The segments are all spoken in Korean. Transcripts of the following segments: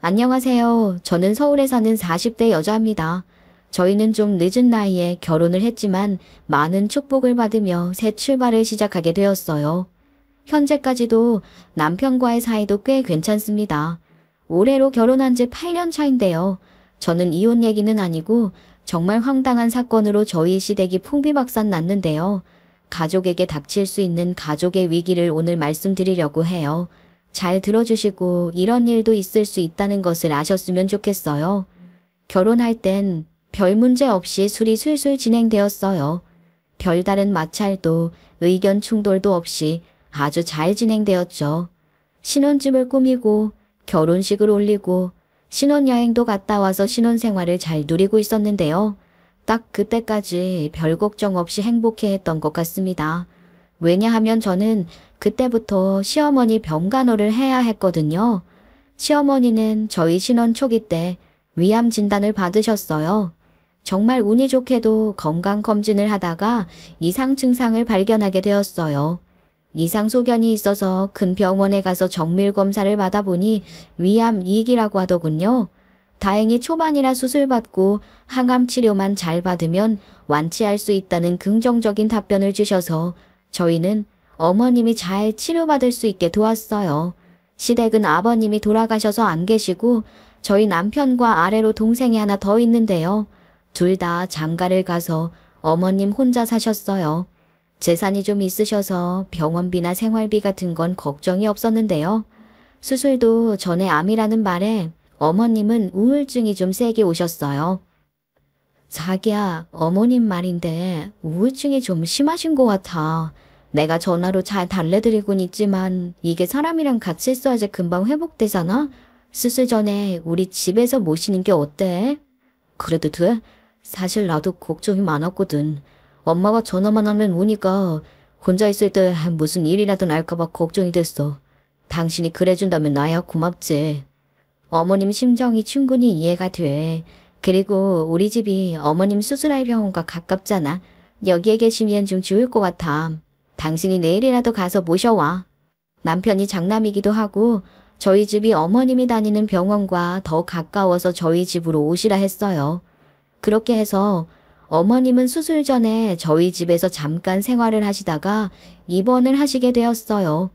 안녕하세요. 저는 서울에 사는 40대 여자입니다. 저희는 좀 늦은 나이에 결혼을 했지만 많은 축복을 받으며 새 출발을 시작하게 되었어요. 현재까지도 남편과의 사이도 꽤 괜찮습니다. 올해로 결혼한 지 8년 차인데요. 저는 이혼 얘기는 아니고 정말 황당한 사건으로 저희 시댁이 풍비박산 났는데요. 가족에게 닥칠 수 있는 가족의 위기를 오늘 말씀드리려고 해요. 잘 들어주시고 이런 일도 있을 수 있다는 것을 아셨으면 좋겠어요. 결혼할 땐 별 문제 없이 술이 술술 진행되었어요. 별다른 마찰도 의견 충돌도 없이 아주 잘 진행되었죠. 신혼집을 꾸미고 결혼식을 올리고 신혼여행도 갔다 와서 신혼생활을 잘 누리고 있었는데요. 딱 그때까지 별 걱정 없이 행복해했던 것 같습니다. 왜냐하면 저는 그때부터 시어머니 병간호를 해야 했거든요. 시어머니는 저희 신혼 초기 때 위암 진단을 받으셨어요. 정말 운이 좋게도 건강검진을 하다가 이상 증상을 발견하게 되었어요. 이상 소견이 있어서 큰 병원에 가서 정밀 검사를 받아보니 위암 2기라고 하더군요. 다행히 초반이라 수술받고 항암 치료만 잘 받으면 완치할 수 있다는 긍정적인 답변을 주셔서 저희는 어머님이 잘 치료받을 수 있게 도왔어요. 시댁은 아버님이 돌아가셔서 안 계시고 저희 남편과 아래로 동생이 하나 더 있는데요. 둘 다 장가를 가서 어머님 혼자 사셨어요. 재산이 좀 있으셔서 병원비나 생활비 같은 건 걱정이 없었는데요. 수술도 전에 암이라는 말에 어머님은 우울증이 좀 세게 오셨어요. 자기야, 어머님 말인데 우울증이 좀 심하신 것 같아. 내가 전화로 잘 달래드리곤 있지만 이게 사람이랑 같이 있어야지 금방 회복되잖아? 수술 전에 우리 집에서 모시는 게 어때? 그래도 돼? 사실 나도 걱정이 많았거든. 엄마가 전화만 하면 오니까 혼자 있을 때 무슨 일이라도 날까봐 걱정이 됐어. 당신이 그래준다면 나야 고맙지. 어머님 심정이 충분히 이해가 돼. 그리고 우리 집이 어머님 수술할 병원과 가깝잖아. 여기에 계시면 좀 좋을 것 같아. 당신이 내일이라도 가서 모셔와. 남편이 장남이기도 하고 저희 집이 어머님이 다니는 병원과 더 가까워서 저희 집으로 오시라 했어요. 그렇게 해서 어머님은 수술 전에 저희 집에서 잠깐 생활을 하시다가 입원을 하시게 되었어요.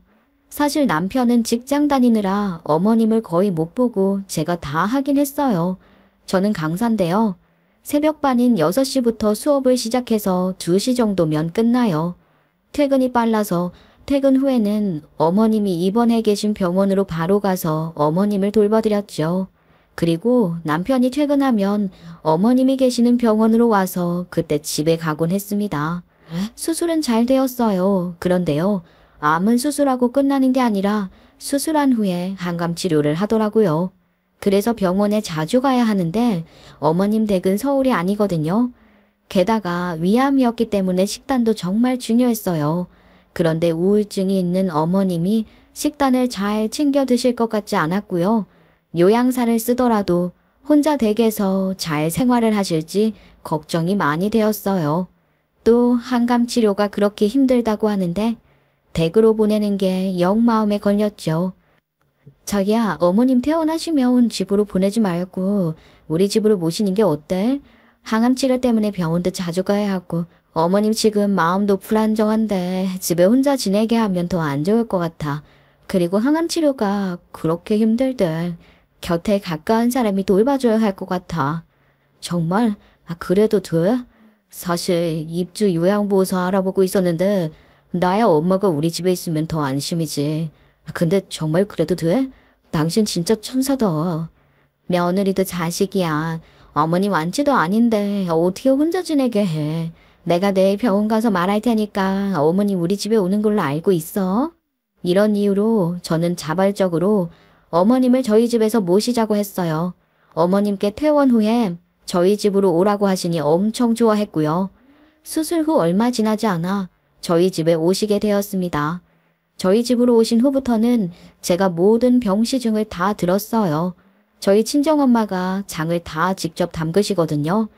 사실 남편은 직장 다니느라 어머님을 거의 못 보고 제가 다 하긴 했어요. 저는 강사인데요. 새벽반인 6시부터 수업을 시작해서 2시 정도면 끝나요. 퇴근이 빨라서 퇴근 후에는 어머님이 입원해 계신 병원으로 바로 가서 어머님을 돌봐드렸죠. 그리고 남편이 퇴근하면 어머님이 계시는 병원으로 와서 그때 집에 가곤 했습니다. 수술은 잘 되었어요. 그런데요. 암은 수술하고 끝나는 게 아니라 수술한 후에 항암 치료를 하더라고요. 그래서 병원에 자주 가야 하는데 어머님 댁은 서울이 아니거든요. 게다가 위암이었기 때문에 식단도 정말 중요했어요. 그런데 우울증이 있는 어머님이 식단을 잘 챙겨 드실 것 같지 않았고요. 요양사를 쓰더라도 혼자 댁에서 잘 생활을 하실지 걱정이 많이 되었어요. 또 항암 치료가 그렇게 힘들다고 하는데 댁으로 보내는 게 영 마음에 걸렸죠. 자기야, 어머님 퇴원하시면 집으로 보내지 말고 우리 집으로 모시는 게 어때? 항암 치료 때문에 병원도 자주 가야 하고 어머님 지금 마음도 불안정한데 집에 혼자 지내게 하면 더 안 좋을 것 같아. 그리고 항암 치료가 그렇게 힘들대. 곁에 가까운 사람이 돌봐줘야 할 것 같아. 정말? 그래도 돼? 사실 입주 요양보호소 알아보고 있었는데 나야 엄마가 우리 집에 있으면 더 안심이지. 근데 정말 그래도 돼? 당신 진짜 천사다. 며느리도 자식이야. 어머니 완치도 아닌데 어떻게 혼자 지내게 해. 내가 내일 병원 가서 말할 테니까 어머니 우리 집에 오는 걸로 알고 있어. 이런 이유로 저는 자발적으로 어머님을 저희 집에서 모시자고 했어요. 어머님께 퇴원 후에 저희 집으로 오라고 하시니 엄청 좋아했고요. 수술 후 얼마 지나지 않아 저희 집에 오시게 되었습니다. 저희 집으로 오신 후부터는 제가 모든 병시중을 다 들었어요. 저희 친정엄마가 장을 다 직접 담그시거든요.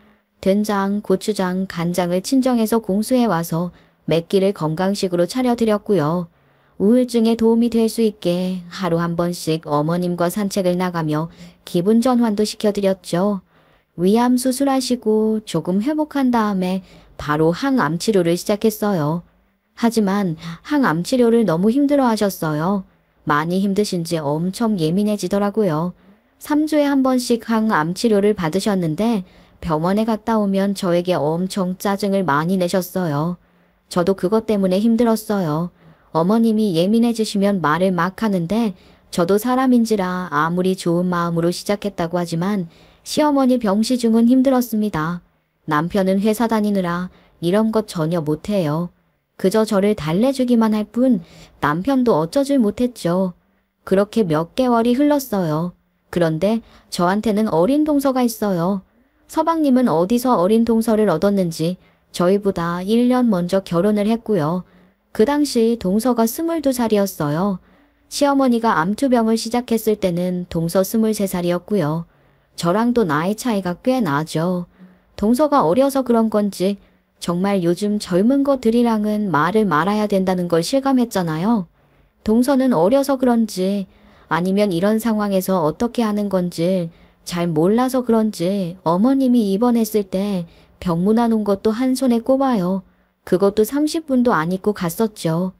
된장, 고추장, 간장을 친정에서 공수해 와서 몇 끼를 건강식으로 차려드렸고요. 우울증에 도움이 될 수 있게 하루 한 번씩 어머님과 산책을 나가며 기분 전환도 시켜드렸죠. 위암 수술하시고 조금 회복한 다음에 바로 항암 치료를 시작했어요. 하지만 항암 치료를 너무 힘들어 하셨어요. 많이 힘드신지 엄청 예민해지더라고요. 3주에 한 번씩 항암 치료를 받으셨는데 병원에 갔다 오면 저에게 엄청 짜증을 많이 내셨어요. 저도 그것 때문에 힘들었어요. 어머님이 예민해지시면 말을 막 하는데 저도 사람인지라 아무리 좋은 마음으로 시작했다고 하지만 시어머니 병시 중은 힘들었습니다. 남편은 회사 다니느라 이런 것 전혀 못해요. 그저 저를 달래주기만 할 뿐 남편도 어쩌질 못했죠. 그렇게 몇 개월이 흘렀어요. 그런데 저한테는 어린 동서가 있어요. 서방님은 어디서 어린 동서를 얻었는지 저희보다 1년 먼저 결혼을 했고요. 그 당시 동서가 22살이었어요. 시어머니가 암투병을 시작했을 때는 동서 23살이었고요. 저랑도 나이 차이가 꽤 나죠. 동서가 어려서 그런 건지 정말 요즘 젊은 것들이랑은 말을 말아야 된다는 걸 실감했잖아요. 동서는 어려서 그런지 아니면 이런 상황에서 어떻게 하는 건지 잘 몰라서 그런지 어머님이 입원했을 때 병문안 온 것도 한 손에 꼽아요. 그것도 30분도 안 있고 갔었죠.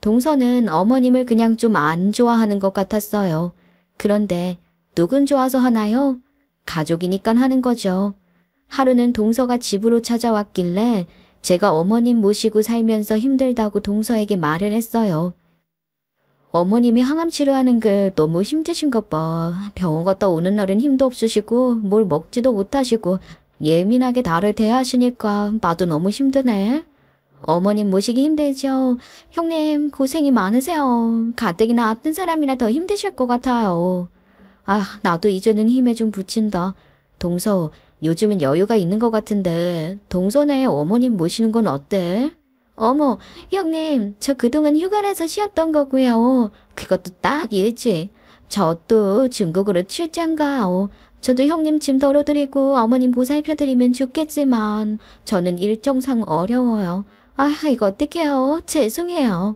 동서는 어머님을 그냥 좀 안 좋아하는 것 같았어요. 그런데 누군 좋아서 하나요? 가족이니까 하는 거죠. 하루는 동서가 집으로 찾아왔길래 제가 어머님 모시고 살면서 힘들다고 동서에게 말을 했어요. 어머님이 항암 치료하는 게 너무 힘드신 것 봐. 병원 갔다 오는 날은 힘도 없으시고 뭘 먹지도 못하시고 예민하게 나를 대하시니까 나도 너무 힘드네. 어머님 모시기 힘들죠. 형님 고생이 많으세요. 가뜩이나 아픈 사람이라 더 힘드실 것 같아요. 아, 나도 이제는 힘에 좀 붙인다. 동서, 요즘은 여유가 있는 것 같은데 동서네 어머님 모시는 건 어때? 어머, 형님, 저 그동안 휴가라서 쉬었던 거고요. 그것도 딱 일지. 저 또 중국으로 출장 가요. 저도 형님 짐 덜어드리고 어머님 보살펴드리면 좋겠지만 저는 일정상 어려워요. 아, 이거 어떡해요? 죄송해요.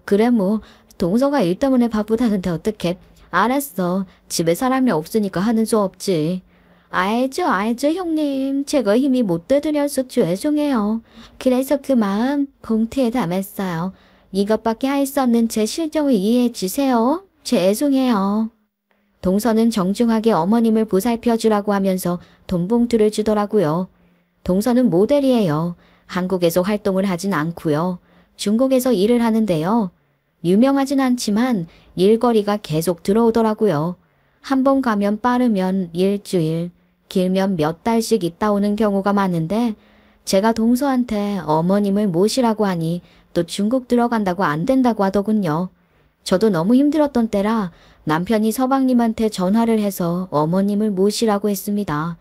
그래 뭐, 동서가 일 때문에 바쁘다는데 어떡해. 알았어. 집에 사람이 없으니까 하는 수 없지. 알죠, 형님. 제가 힘이 못 되드려서 죄송해요. 그래서 그 마음 봉투에 담았어요. 이것밖에 할 수 없는 제 실정을 이해해 주세요. 죄송해요. 동서는 정중하게 어머님을 보살펴 주라고 하면서 돈 봉투를 주더라고요. 동서는 모델이에요. 한국에서 활동을 하진 않고요. 중국에서 일을 하는데요. 유명하진 않지만 일거리가 계속 들어오더라고요. 한 번 가면 빠르면 일주일, 길면 몇 달씩 있다 오는 경우가 많은데 제가 동서한테 어머님을 모시라고 하니 또 중국 들어간다고 안 된다고 하더군요. 저도 너무 힘들었던 때라 남편이 서방님한테 전화를 해서 어머님을 모시라고 했습니다.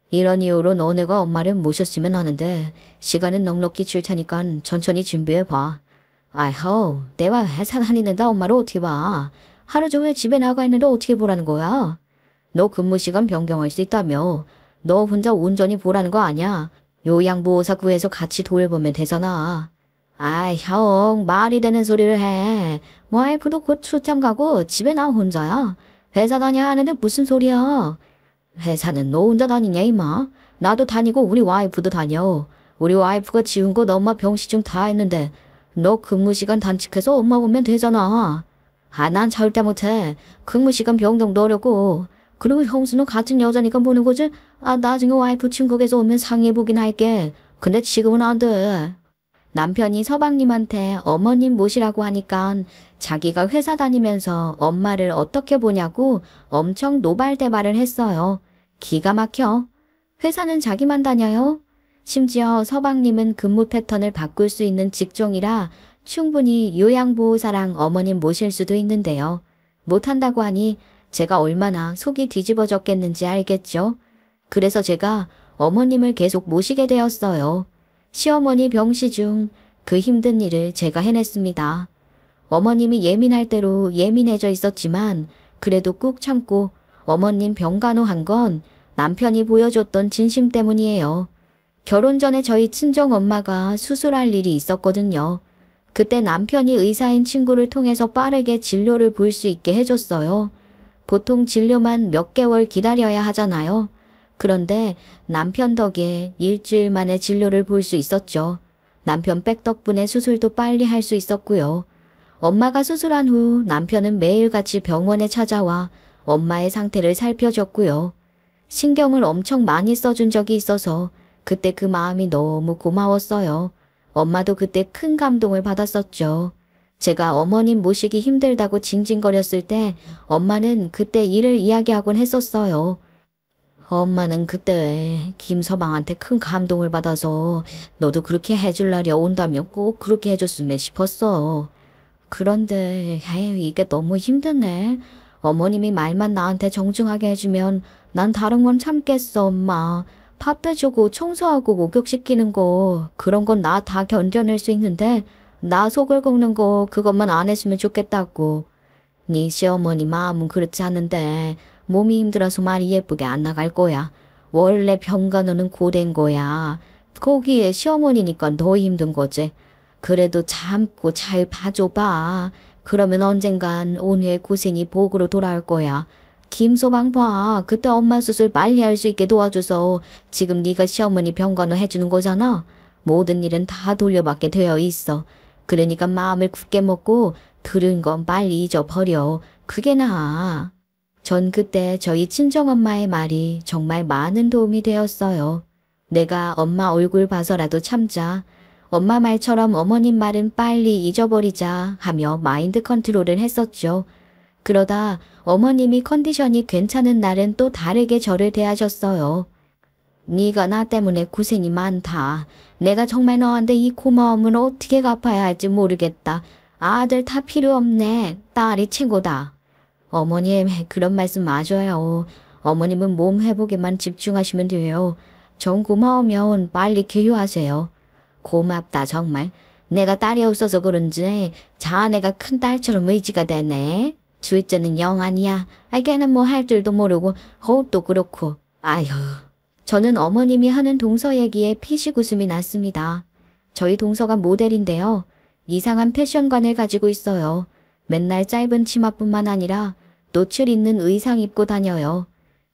이런 이유로 너네가 엄마를 모셨으면 하는데 시간은 넉넉히 줄 테니까 천천히 준비해봐. 아이호, 내가 회사 다니는데 엄마를 어떻게 봐. 하루 종일 집에 나가 있는데 어떻게 보라는 거야? 너 근무 시간 변경할 수 있다며. 너 혼자 온전히 보라는 거 아니야. 요양보호사 구해서 같이 돌보면 되잖아. 아이, 형, 말이 되는 소리를 해. 와이프도 곧 출장 가고 집에 나 혼자야. 회사 다녀야 하는데 무슨 소리야. 회사는 너 혼자 다니냐 이마. 나도 다니고 우리 와이프도 다녀. 우리 와이프가 지운 거 엄마 병시중 다 했는데 너 근무 시간 단축해서 엄마 보면 되잖아. 아, 난 절대 못해. 근무 시간 변경 넣으려고. 그리고 형수는 같은 여자니까 보는 거지. 아, 나중에 와이프 중국에서 오면 상의해보긴 할게. 근데 지금은 안 돼. 남편이 서방님한테 어머님 모시라고 하니까 자기가 회사 다니면서 엄마를 어떻게 보냐고 엄청 노발대발을 했어요. 기가 막혀. 회사는 자기만 다녀요. 심지어 서방님은 근무 패턴을 바꿀 수 있는 직종이라 충분히 요양보호사랑 어머님 모실 수도 있는데요. 못한다고 하니 제가 얼마나 속이 뒤집어졌겠는지 알겠죠? 그래서 제가 어머님을 계속 모시게 되었어요. 시어머니 병시 중 그 힘든 일을 제가 해냈습니다. 어머님이 예민할 대로 예민해져 있었지만 그래도 꾹 참고 어머님 병간호한 건 남편이 보여줬던 진심 때문이에요. 결혼 전에 저희 친정엄마가 수술할 일이 있었거든요. 그때 남편이 의사인 친구를 통해서 빠르게 진료를 볼 수 있게 해줬어요. 보통 진료만 몇 개월 기다려야 하잖아요. 그런데 남편 덕에 일주일 만에 진료를 볼 수 있었죠. 남편 백 덕분에 수술도 빨리 할 수 있었고요. 엄마가 수술한 후 남편은 매일같이 병원에 찾아와 엄마의 상태를 살펴줬고요. 신경을 엄청 많이 써준 적이 있어서 그때 그 마음이 너무 고마웠어요. 엄마도 그때 큰 감동을 받았었죠. 제가 어머님 모시기 힘들다고 징징거렸을 때 엄마는 그때 일을 이야기하곤 했었어요. 엄마는 그때 김서방한테 큰 감동을 받아서 너도 그렇게 해줄 날이 온다면 꼭 그렇게 해줬으면 싶었어. 그런데 에휴, 이게 너무 힘드네. 어머님이 말만 나한테 정중하게 해주면 난 다른 건 참겠어, 엄마. 밥 해주고 청소하고 목욕시키는 거 그런 건 나 다 견뎌낼 수 있는데 나 속을 긁는 거 그것만 안 했으면 좋겠다고. 네 시어머니 마음은 그렇지 않은데 몸이 힘들어서 말이 예쁘게 안 나갈 거야. 원래 병간호는 고된 거야. 거기에 시어머니니까 더 힘든 거지. 그래도 참고 잘 봐줘봐. 그러면 언젠간 온유의 고생이 복으로 돌아올 거야. 김소방 봐. 그때 엄마 수술 빨리 할 수 있게 도와줘서 지금 네가 시어머니 병간호 해주는 거잖아. 모든 일은 다 돌려받게 되어 있어. 그러니까 마음을 굳게 먹고 들은 건 빨리 잊어버려. 그게 나아. 전 그때 저희 친정엄마의 말이 정말 많은 도움이 되었어요. 내가 엄마 얼굴 봐서라도 참자. 엄마 말처럼 어머님 말은 빨리 잊어버리자 하며 마인드 컨트롤을 했었죠. 그러다 어머님이 컨디션이 괜찮은 날은 또 다르게 저를 대하셨어요. 네가 나 때문에 고생이 많다. 내가 정말 너한테 이 고마움을 어떻게 갚아야 할지 모르겠다. 아들 다 필요 없네. 딸이 최고다. 어머님 그런 말씀 마셔요. 어머님은 몸 회복에만 집중하시면 돼요. 전 고마우면 빨리 귀유하세요. 고맙다 정말. 내가 딸이 없어서 그런지 자네가 큰 딸처럼 의지가 되네. 주위째는 영 아니야. 걔는 뭐 할 줄도 모르고 호흡도 그렇고. 아휴. 저는 어머님이 하는 동서 얘기에 피식 웃음이 났습니다. 저희 동서가 모델인데요. 이상한 패션관을 가지고 있어요. 맨날 짧은 치마뿐만 아니라 노출 있는 의상 입고 다녀요.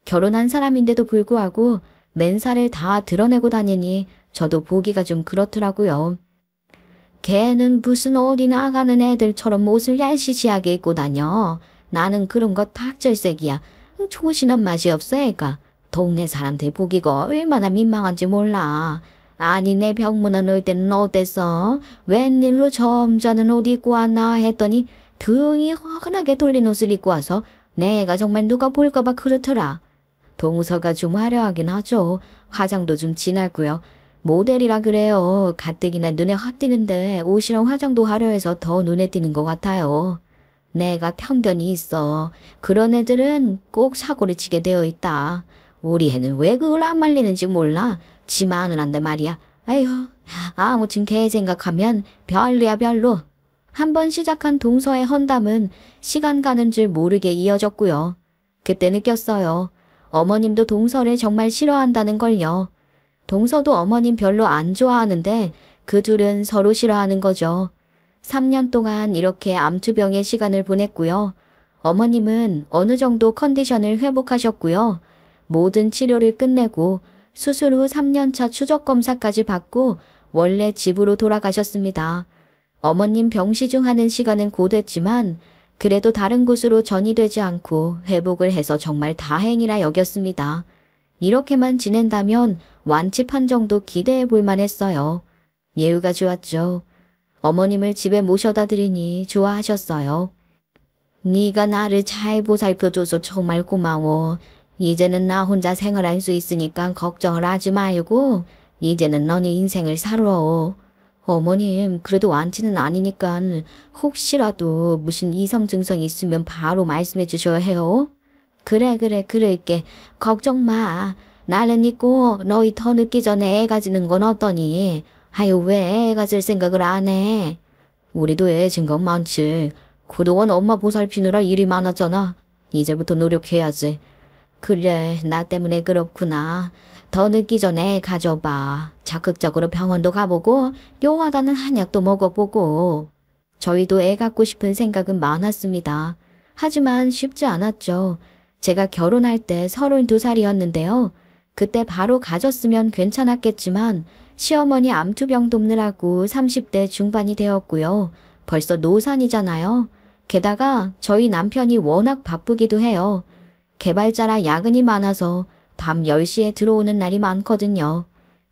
결혼한 사람인데도 불구하고 맨살을 다 드러내고 다니니 저도 보기가 좀 그렇더라고요. 걔는 무슨 어디 나가는 애들처럼 옷을 얄시시하게 입고 다녀. 나는 그런 거 탁절색이야. 조신한 맛이 없어 애가. 동네 사람들 보기가 얼마나 민망한지 몰라. 아니 내 병문안 올 때는 어땠어? 웬일로 점잖은 옷 입고 왔나 했더니 등이 화끈하게 돌린 옷을 입고 와서 내가 정말 누가 볼까봐 그렇더라. 동서가 좀 화려하긴 하죠. 화장도 좀 진하고요. 모델이라 그래요. 가뜩이나 눈에 확 띄는데 옷이랑 화장도 화려해서 더 눈에 띄는 것 같아요. 내가 편견이 있어. 그런 애들은 꼭 사고를 치게 되어 있다. 우리 애는 왜 그걸 안 말리는지 몰라. 지만은 한데 말이야. 아휴, 아무튼 걔 생각하면 별로야 별로. 한번 시작한 동서의 헌담은 시간 가는 줄 모르게 이어졌고요. 그때 느꼈어요. 어머님도 동서를 정말 싫어한다는 걸요. 동서도 어머님 별로 안 좋아하는데 그 둘은 서로 싫어하는 거죠. 3년 동안 이렇게 암투병의 시간을 보냈고요. 어머님은 어느 정도 컨디션을 회복하셨고요. 모든 치료를 끝내고 수술 후 3년차 추적검사까지 받고 원래 집으로 돌아가셨습니다. 어머님 병시중하는 시간은 고됐지만 그래도 다른 곳으로 전이되지 않고 회복을 해서 정말 다행이라 여겼습니다. 이렇게만 지낸다면 완치 판정도 기대해 볼 만했어요. 예우가 좋았죠. 어머님을 집에 모셔다 드리니 좋아하셨어요. 네가 나를 잘 보살펴줘서 정말 고마워. 이제는 나 혼자 생활할 수 있으니까 걱정을 하지 말고 이제는 너네 인생을 살아. 어머님 그래도 완치는 아니니까 혹시라도 무슨 이성 증상이 있으면 바로 말씀해 주셔야 해요. 그래 그럴게. 걱정 마. 나는 있고 너희 더 늦기 전에 애 가지는 건 어떠니? 아유 왜 애 가질 생각을 안 해? 우리도 애 생각 많지. 그동안 엄마 보살피느라 일이 많았잖아. 이제부터 노력해야지. 그래, 나 때문에 그렇구나. 더 늦기 전에 가져봐. 적극적으로 병원도 가보고 요하다는 한약도 먹어보고. 저희도 애 갖고 싶은 생각은 많았습니다. 하지만 쉽지 않았죠. 제가 결혼할 때 32살이었는데요. 그때 바로 가졌으면 괜찮았겠지만 시어머니 암투병 돕느라고 30대 중반이 되었고요. 벌써 노산이잖아요. 게다가 저희 남편이 워낙 바쁘기도 해요. 개발자라 야근이 많아서 밤 10시에 들어오는 날이 많거든요.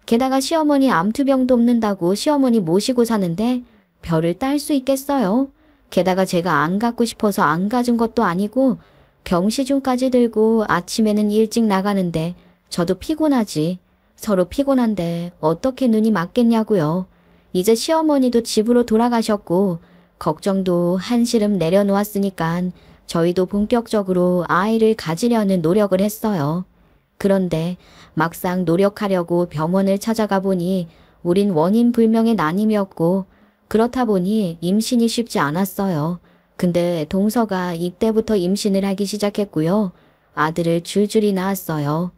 게다가 시어머니 암투병 돕는다고 시어머니 모시고 사는데 별을 딸 수 있겠어요? 게다가 제가 안 갖고 싶어서 안 가진 것도 아니고 병시중까지 들고 아침에는 일찍 나가는데 저도 피곤하지. 서로 피곤한데 어떻게 눈이 맞겠냐고요. 이제 시어머니도 집으로 돌아가셨고 걱정도 한시름 내려놓았으니까 저희도 본격적으로 아이를 가지려는 노력을 했어요. 그런데 막상 노력하려고 병원을 찾아가 보니 우린 원인 불명의 난임이었고 그렇다 보니 임신이 쉽지 않았어요. 근데 동서가 이때부터 임신을 하기 시작했고요. 아들을 줄줄이 낳았어요.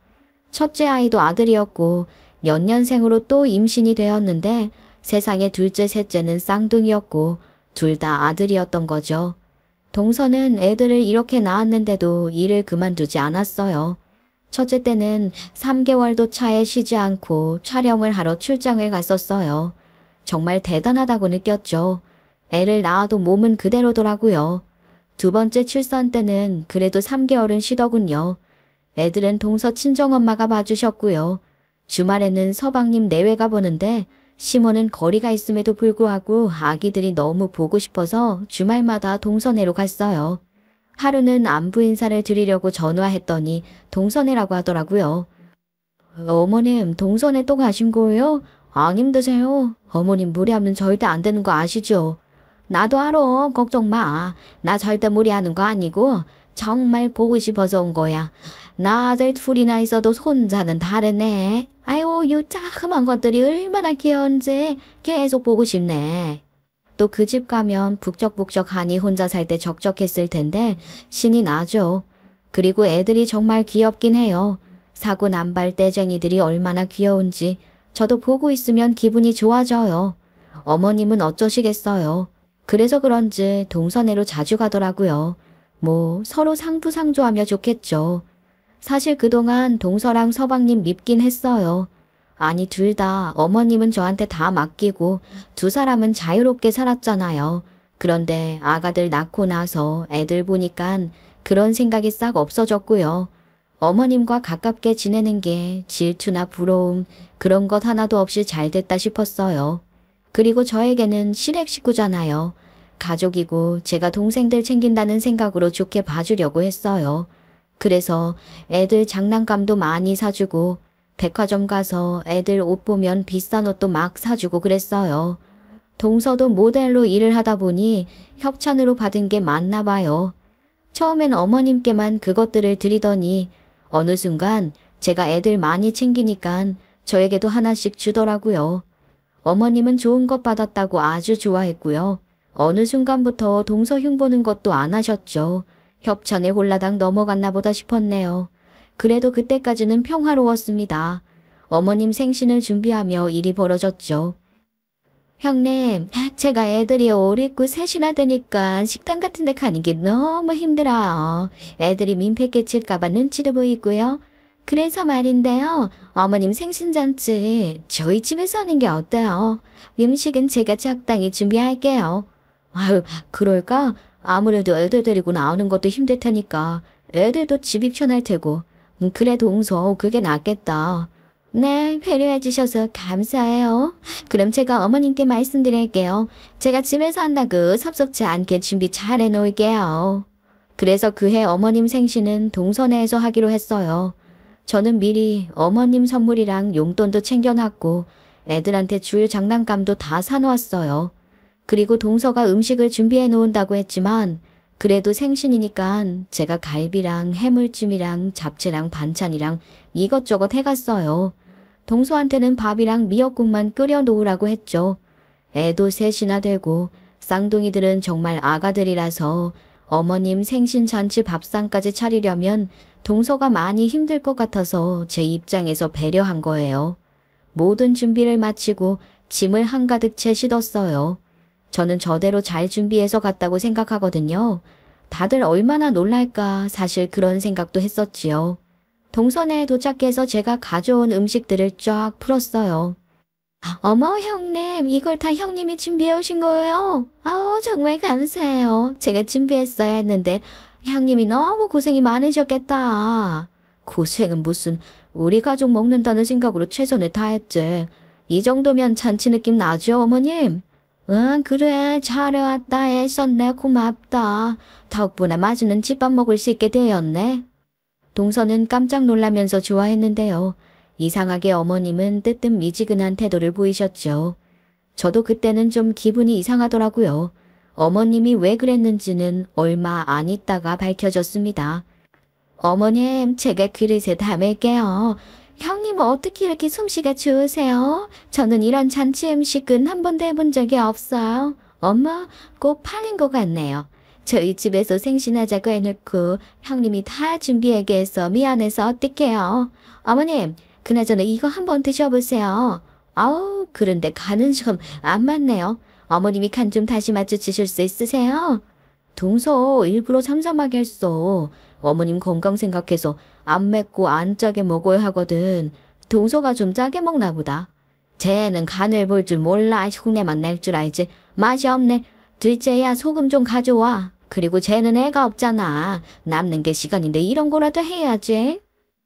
첫째 아이도 아들이었고 연년생으로 또 임신이 되었는데 세상에 둘째, 셋째는 쌍둥이였고 둘 다 아들이었던 거죠. 동서는 애들을 이렇게 낳았는데도 일을 그만두지 않았어요. 첫째 때는 3개월도 차에 쉬지 않고 촬영을 하러 출장을 갔었어요. 정말 대단하다고 느꼈죠. 애를 낳아도 몸은 그대로더라고요. 두 번째 출산 때는 그래도 3개월은 쉬더군요. 애들은 동서 친정엄마가 봐주셨고요. 주말에는 서방님 내외 가보는데 시모는 거리가 있음에도 불구하고 아기들이 너무 보고 싶어서 주말마다 동서내로 갔어요. 하루는 안부 인사를 드리려고 전화했더니 동서내라고 하더라고요. 어머님, 동서내 또 가신 거예요? 안 힘드세요? 어머님 무리하면 절대 안 되는 거 아시죠? 나도 알아. 걱정 마. 나 절대 무리하는 거 아니고 정말 보고 싶어서 온 거야. 나 아들 둘이나 있어도 손자는 다르네. 아이고, 요 자그만 것들이 얼마나 귀여운지 계속 보고 싶네. 또 그 집 가면 북적북적하니 혼자 살 때 적적했을 텐데 신이 나죠. 그리고 애들이 정말 귀엽긴 해요. 사고 남발 떼쟁이들이 얼마나 귀여운지 저도 보고 있으면 기분이 좋아져요. 어머님은 어쩌시겠어요. 그래서 그런지 동서내로 자주 가더라고요. 뭐 서로 상부상조하며 좋겠죠. 사실 그동안 동서랑 서방님 밉긴 했어요. 아니 둘 다 어머님은 저한테 다 맡기고 두 사람은 자유롭게 살았잖아요. 그런데 아가들 낳고 나서 애들 보니깐 그런 생각이 싹 없어졌고요. 어머님과 가깝게 지내는 게 질투나 부러움 그런 것 하나도 없이 잘 됐다 싶었어요. 그리고 저에게는 시댁 식구잖아요. 가족이고 제가 동생들 챙긴다는 생각으로 좋게 봐주려고 했어요. 그래서 애들 장난감도 많이 사주고 백화점 가서 애들 옷 보면 비싼 옷도 막 사주고 그랬어요. 동서도 모델로 일을 하다 보니 협찬으로 받은 게 많나 봐요. 처음엔 어머님께만 그것들을 드리더니 어느 순간 제가 애들 많이 챙기니까 저에게도 하나씩 주더라고요. 어머님은 좋은 것 받았다고 아주 좋아했고요. 어느 순간부터 동서 흉보는 것도 안 하셨죠. 협찬에 홀라당 넘어갔나 보다 싶었네요. 그래도 그때까지는 평화로웠습니다. 어머님 생신을 준비하며 일이 벌어졌죠. 형님, 제가 애들이 옷 입고 셋이나 되니까 식당 같은 데 가는 게 너무 힘들어요. 애들이 민폐 끼칠까봐 눈치도 보이고요. 그래서 말인데요. 어머님 생신잔치 저희 집에서 하는 게 어때요? 음식은 제가 적당히 준비할게요. 아유, 그럴까? 아무래도 애들 데리고 나오는 것도 힘들 테니까 애들도 집이 편할 테고. 그래 동서 그게 낫겠다. 네, 배려해 주셔서 감사해요. 그럼 제가 어머님께 말씀드릴게요. 제가 집에서 한다고 섭섭지 않게 준비 잘 해놓을게요. 그래서 그해 어머님 생신은 동서내에서 하기로 했어요. 저는 미리 어머님 선물이랑 용돈도 챙겨놨고 애들한테 줄 장난감도 다 사놓았어요. 그리고 동서가 음식을 준비해 놓은다고 했지만 그래도 생신이니까 제가 갈비랑 해물찜이랑 잡채랑 반찬이랑 이것저것 해갔어요. 동서한테는 밥이랑 미역국만 끓여 놓으라고 했죠. 애도 셋이나 되고 쌍둥이들은 정말 아가들이라서 어머님 생신잔치 밥상까지 차리려면 동서가 많이 힘들 것 같아서 제 입장에서 배려한 거예요. 모든 준비를 마치고 짐을 한가득 채 싣었어요. 저는 저대로 잘 준비해서 갔다고 생각하거든요. 다들 얼마나 놀랄까 사실 그런 생각도 했었지요. 동선에 도착해서 제가 가져온 음식들을 쫙 풀었어요. 어머 형님, 이걸 다 형님이 준비해 오신 거예요? 아우 정말 감사해요. 제가 준비했어야 했는데 형님이 너무 고생이 많으셨겠다. 고생은 무슨, 우리 가족 먹는다는 생각으로 최선을 다했지. 이 정도면 잔치 느낌 나죠 어머님? 응 그래 잘해왔다 애썼네 고맙다. 덕분에 맛있는 집밥 먹을 수 있게 되었네. 동서는 깜짝 놀라면서 좋아했는데요. 이상하게 어머님은 뜨뜻미지근한 태도를 보이셨죠. 저도 그때는 좀 기분이 이상하더라고요. 어머님이 왜 그랬는지는 얼마 안 있다가 밝혀졌습니다. 어머님, 제가 그릇에 담을게요. 형님 어떻게 이렇게 솜씨가 좋으세요? 저는 이런 잔치 음식은 한 번도 해본 적이 없어요. 엄마, 꼭 팔린 것 같네요. 저희 집에서 생신하자고 해놓고 형님이 다 준비하게 해서 미안해서 어떡해요. 어머님, 그나저나 이거 한번 드셔보세요. 아우, 그런데 간은 좀 안 맞네요. 어머님이 간 좀 다시 맞춰주실 수 있으세요? 동서 일부러 삼삼하게 했어. 어머님 건강 생각해서 안 맵고 안 짜게 먹어야 하거든. 동서가 좀 짜게 먹나 보다. 쟤는 간을 볼 줄 몰라. 흉내만 낼 줄 알지. 맛이 없네. 둘째야 소금 좀 가져와. 그리고 쟤는 애가 없잖아. 남는 게 시간인데 이런 거라도 해야지.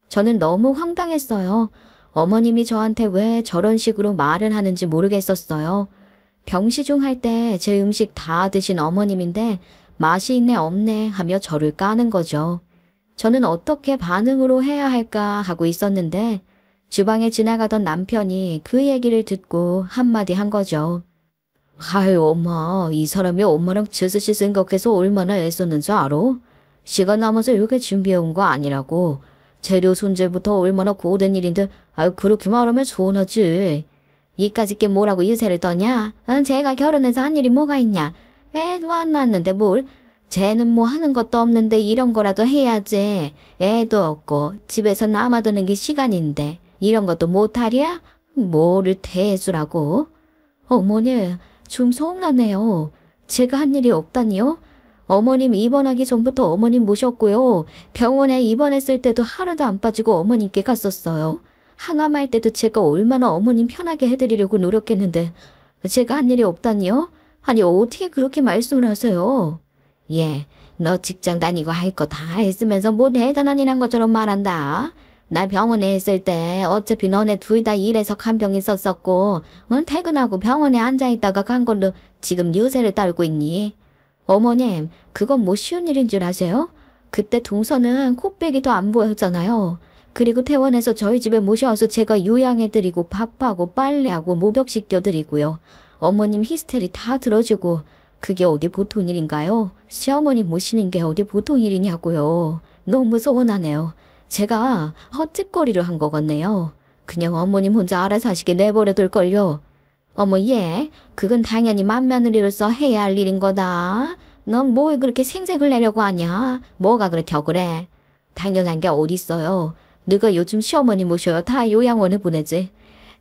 저는 너무 황당했어요. 어머님이 저한테 왜 저런 식으로 말을 하는지 모르겠었어요. 병시중 할 때 제 음식 다 드신 어머님인데 맛이 있네 없네 하며 저를 까는 거죠. 저는 어떻게 반응으로 해야 할까 하고 있었는데 주방에 지나가던 남편이 그 얘기를 듣고 한마디 한 거죠. 아유 엄마, 이 사람이 엄마랑 지스시 생각해서 얼마나 애썼는지 알아? 시간 남아서 이렇게 준비해온 거 아니라고. 재료 손질부터 얼마나 고된 일인데 아유 그렇게 말하면 서운하지. 이까짓 게 뭐라고 유세를 떠냐? 제가 결혼해서 한 일이 뭐가 있냐? 애도 안 낳았는데 뭘? 쟤는 뭐 하는 것도 없는데 이런 거라도 해야지. 애도 없고 집에서 남아도는 게 시간인데 이런 것도 못하랴? 뭐를 대수라고? 어머니 좀 서운하네요. 제가 한 일이 없다니요? 어머님 입원하기 전부터 어머님 모셨고요. 병원에 입원했을 때도 하루도 안 빠지고 어머님께 갔었어요. 항암할 때도 제가 얼마나 어머님 편하게 해드리려고 노력했는데 제가 한 일이 없다니요? 아니 어떻게 그렇게 말씀을 하세요? 예, 너 직장 다니고 할 거 다 했으면서 뭐 대단한 일한 것처럼 말한다. 나 병원에 있을 때 어차피 너네 둘 다 일해서 간병 있었었고 퇴근하고 병원에 앉아있다가 간 걸로 지금 유세를 떨고 있니? 어머님, 그건 뭐 쉬운 일인 줄 아세요? 그때 동서는 코빼기도 안 보였잖아요. 그리고 퇴원해서 저희 집에 모셔와서 제가 요양해드리고 밥하고 빨래하고 목욕시켜드리고요. 어머님 히스테리 다 들어주고 그게 어디 보통 일인가요? 시어머니 모시는 게 어디 보통 일이냐고요. 너무 서운하네요. 제가 헛짓거리를 한 것 같네요. 그냥 어머님 혼자 알아서 하시게 내버려둘걸요. 어머 예, 그건 당연히 맏며느리로서 해야 할 일인 거다. 넌 뭘 그렇게 생색을 내려고 하냐? 뭐가 그렇게 억울해? 당연한 게 어딨어요. 누가 요즘 시어머니 모셔요. 다 요양원에 보내지.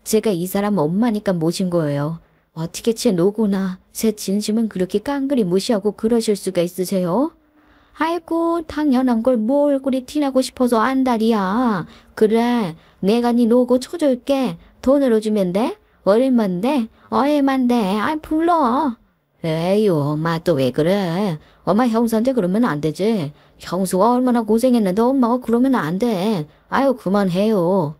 제가 이 사람 엄마니까 모신 거예요. 어떻게 제 노고나 제 진심은 그렇게 깡그리 무시하고 그러실 수가 있으세요? 아이고 당연한 걸 뭐 얼굴이 티나고 싶어서 안달이야. 그래 내가 네 노고 쳐줄게. 돈으로 주면 돼? 얼만데? 얼만데? 아 불러. 에휴 엄마 또 왜 그래? 엄마 형수한테 그러면 안 되지. 형수가 얼마나 고생했는데 엄마가 그러면 안 돼. 아유 그만해요.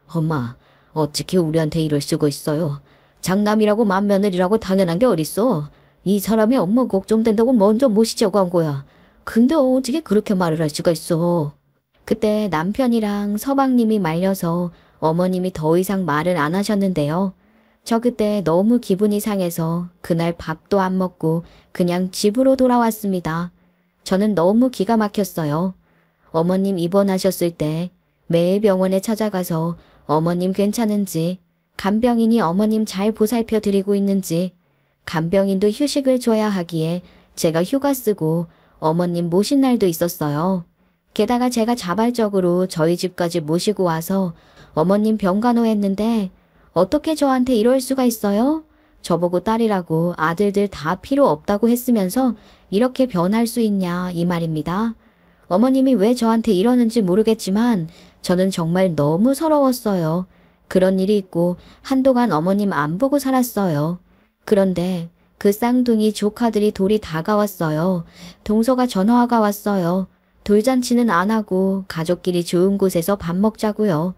엄마 어떻게 우리한테 이럴 수가 있어요. 장남이라고 맏며느리라고 당연한 게 어딨어. 이 사람이 엄마 걱정된다고 먼저 모시자고 한 거야. 근데 어떻게 그렇게 말을 할 수가 있어. 그때 남편이랑 서방님이 말려서 어머님이 더 이상 말을 안 하셨는데요. 저 그때 너무 기분이 상해서 그날 밥도 안 먹고 그냥 집으로 돌아왔습니다. 저는 너무 기가 막혔어요. 어머님 입원하셨을 때 매일 병원에 찾아가서 어머님 괜찮은지, 간병인이 어머님 잘 보살펴 드리고 있는지, 간병인도 휴식을 줘야 하기에 제가 휴가 쓰고 어머님 모신 날도 있었어요. 게다가 제가 자발적으로 저희 집까지 모시고 와서 어머님 병간호했는데 어떻게 저한테 이럴 수가 있어요? 저보고 딸이라고 아들들 다 필요 없다고 했으면서 이렇게 변할 수 있냐 이 말입니다. 어머님이 왜 저한테 이러는지 모르겠지만 저는 정말 너무 서러웠어요. 그런 일이 있고 한동안 어머님 안 보고 살았어요. 그런데 그 쌍둥이 조카들이 돌이 다가왔어요. 동서가 전화가 왔어요. 돌잔치는 안 하고 가족끼리 좋은 곳에서 밥 먹자고요.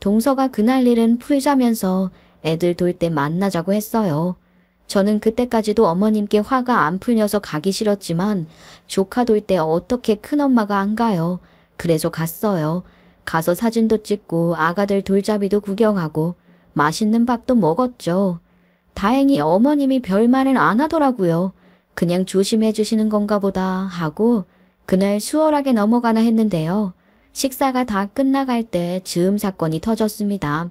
동서가 그날 일은 풀자면서 애들 돌 때 만나자고 했어요. 저는 그때까지도 어머님께 화가 안 풀려서 가기 싫었지만 조카 돌 때 어떻게 큰엄마가 안 가요. 그래서 갔어요. 가서 사진도 찍고 아가들 돌잡이도 구경하고 맛있는 밥도 먹었죠. 다행히 어머님이 별말은 안 하더라고요. 그냥 조심해 주시는 건가 보다 하고 그날 수월하게 넘어가나 했는데요. 식사가 다 끝나갈 때 즈음 사건이 터졌습니다.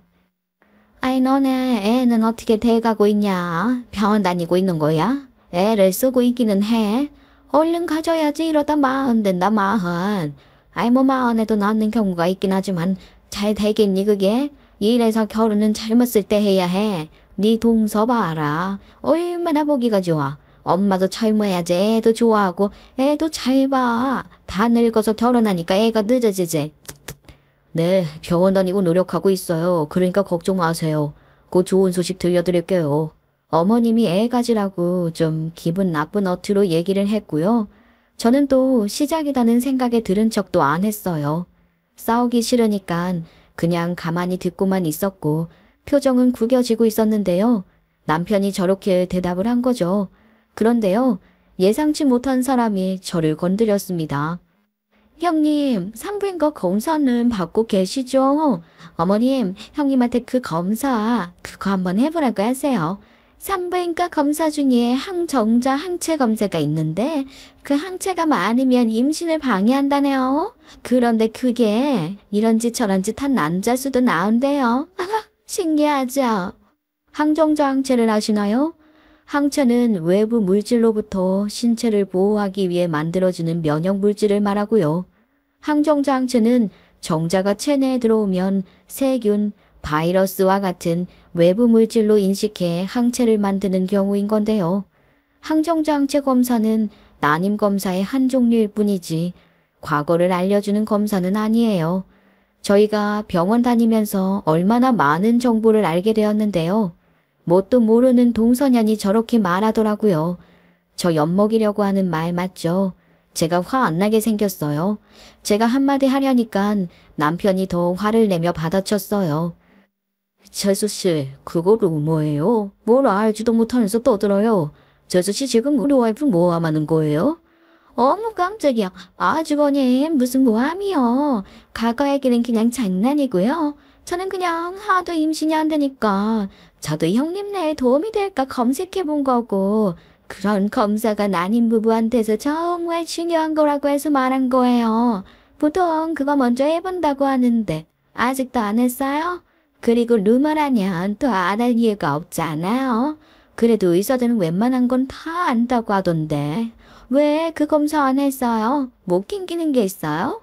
아이 너네 애는 어떻게 돼가고 있냐? 병원 다니고 있는 거야? 애를 쓰고 있기는 해. 얼른 가져야지 이러다 마흔 된다 마흔. 아이 뭐 마흔에도 낳는 경우가 있긴 하지만 잘 되겠니 그게? 이래서 결혼은 젊었을 때 해야 해. 네 동서 봐라. 얼마나 보기가 좋아. 엄마도 젊어야지 애도 좋아하고 애도 잘 봐. 다 늙어서 결혼하니까 애가 늦어지지. 네, 병원 다니고 노력하고 있어요. 그러니까 걱정 마세요. 곧 좋은 소식 들려드릴게요. 어머님이 애 가지라고 좀 기분 나쁜 어투로 얘기를 했고요. 저는 또 시작이라는 생각에 들은 척도 안 했어요. 싸우기 싫으니까 그냥 가만히 듣고만 있었고 표정은 구겨지고 있었는데요. 남편이 저렇게 대답을 한 거죠. 그런데요. 예상치 못한 사람이 저를 건드렸습니다. 형님, 산부인과 검사는 받고 계시죠? 어머님, 형님한테 그 검사 그거 한번 해보라고 하세요. 산부인과 검사 중에 항정자 항체 검사가 있는데 그 항체가 많으면 임신을 방해한다네요. 그런데 그게 이런지 저런지 한 남자 수도 나온대요. 신기하죠? 항정자 항체를 아시나요? 항체는 외부 물질로부터 신체를 보호하기 위해 만들어지는 면역 물질을 말하고요. 항정자 항체는 정자가 체내에 들어오면 세균, 바이러스와 같은 외부 물질로 인식해 항체를 만드는 경우인 건데요. 항정자 항체 검사는 난임 검사의 한 종류일 뿐이지 과거를 알려주는 검사는 아니에요. 저희가 병원 다니면서 얼마나 많은 정보를 알게 되었는데요. 뭣도 모르는 동서년이 저렇게 말하더라고요. 저 엿먹이려고 하는 말 맞죠? 제가 화 안 나게 생겼어요. 제가 한마디 하려니까 남편이 더 화를 내며 받아쳤어요. 재수씨, 그거 루머예요? 뭘 알지도 못하면서 떠들어요. 재수씨 지금 우리 와이프 모함하는 거예요? 어머 깜짝이야. 아주버님 무슨 모함이요. 과거 얘기는 그냥 장난이고요. 저는 그냥 하도 임신이 안 되니까 저도 형님네에 도움이 될까 검색해 본 거고 그런 검사가 난임 부부한테서 정말 중요한 거라고 해서 말한 거예요. 보통 그거 먼저 해본다고 하는데 아직도 안 했어요? 그리고 루머라면 또 안 할 이유가 없잖아요. 그래도 의사들은 웬만한 건 다 안다고 하던데 왜 그 검사 안 했어요? 못 낑기는 게 있어요?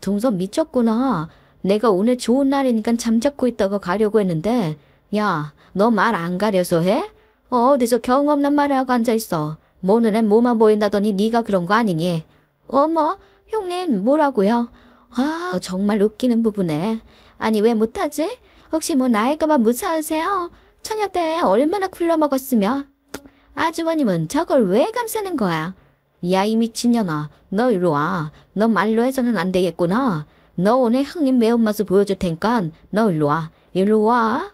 동선 미쳤구나. 내가 오늘 좋은 날이니까 잠자코 있다가 가려고 했는데 야, 너 말 안 가려서 해? 어디서 경험난 말을 하고 앉아있어. 뭐 눈엔 뭐만 보인다더니 네가 그런 거 아니니? 어머, 형님 뭐라고요? 아, 정말 웃기는 부분에. 아니 왜 못하지? 혹시 뭐 나일까봐 무사하세요? 처녀 때 얼마나 굴러먹었으며? 아주버님은 저걸 왜 감싸는 거야? 야, 이 미친년아. 너 이리 와. 너 말로 해서는 안 되겠구나. 너 오늘 형님 매운맛을 보여줄 테니까 너 일로 와. 일로 와.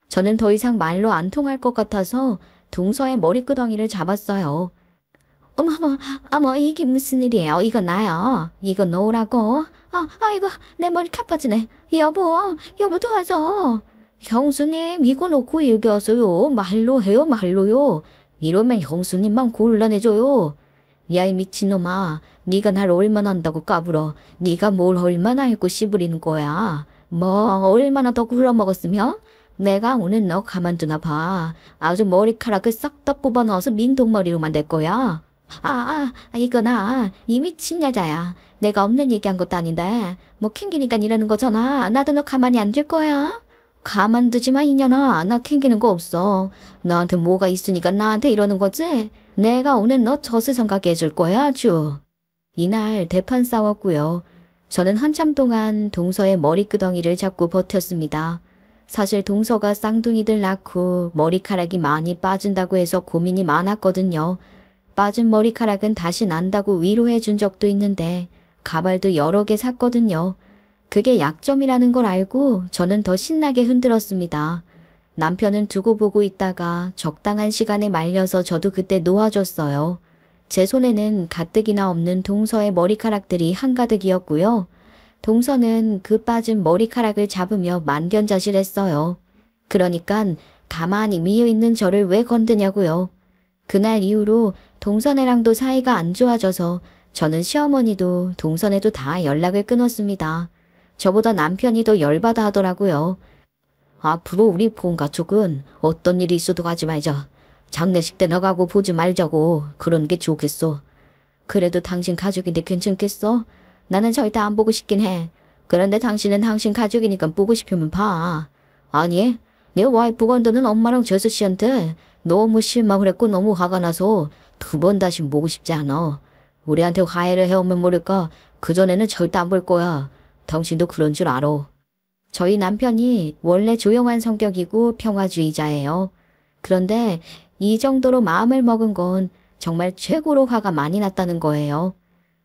저는 더 이상 말로 안 통할 것 같아서 동서의 머리끄덩이를 잡았어요. 어머, 이게 무슨 일이에요? 이거 나요. 이거 놓으라고. 아이고, 내 머리 카빠지네. 여보 도와줘. 형수님, 이거 놓고 얘기하세요. 말로 해요, 말로요. 이러면 형수님만 곤란해져요. 야, 이 미친놈아. 네가 날 얼마나 한다고 까불어. 네가 뭘 얼마나 알고 씨부리는 거야. 뭐 얼마나 더 굴러먹었으며? 내가 오늘 너 가만두나 봐. 아주 머리카락을 싹 다 뽑아 넣어서 민둥머리로 만들 거야. 이거나 이 미친 여자야. 내가 없는 얘기한 것도 아닌데 뭐 캥기니까 이러는 거잖아. 나도 너 가만히 안 둘 거야. 가만두지 마 이년아. 나 캥기는 거 없어. 너한테 뭐가 있으니까 나한테 이러는 거지? 내가 오늘 너 저세상 가게 해줄 거야 아주. 이날 대판 싸웠고요. 저는 한참 동안 동서의 머리끄덩이를 잡고 버텼습니다. 사실 동서가 쌍둥이들 낳고 머리카락이 많이 빠진다고 해서 고민이 많았거든요. 빠진 머리카락은 다시 난다고 위로해 준 적도 있는데 가발도 여러 개 샀거든요. 그게 약점이라는 걸 알고 저는 더 신나게 흔들었습니다. 남편은 두고 보고 있다가 적당한 시간에 말려서 저도 그때 놓아줬어요. 제 손에는 가뜩이나 없는 동서의 머리카락들이 한가득이었고요. 동서는 그 빠진 머리카락을 잡으며 만견자실했어요. 그러니깐 가만히 미어있는 저를 왜 건드냐고요. 그날 이후로 동선애랑도 사이가 안 좋아져서 저는 시어머니도 동선애도 다 연락을 끊었습니다. 저보다 남편이 더 열받아 하더라고요. 앞으로 우리 본가족은 어떤 일이 있어도 가지 말자. 장례식 때 나가고 보지 말자고. 그런 게 좋겠어. 그래도 당신 가족인데 괜찮겠어? 나는 절대 안 보고 싶긴 해. 그런데 당신은 당신 가족이니까 보고 싶으면 봐. 아니, 내 와이프 건드는 엄마랑 재수 씨한테 너무 실망을 했고 너무 화가 나서 두 번 다시 보고 싶지 않아. 우리한테 화해를 해오면 모를까 그전에는 절대 안 볼 거야. 당신도 그런 줄 알아. 저희 남편이 원래 조용한 성격이고 평화주의자예요. 그런데 이 정도로 마음을 먹은 건 정말 최고로 화가 많이 났다는 거예요.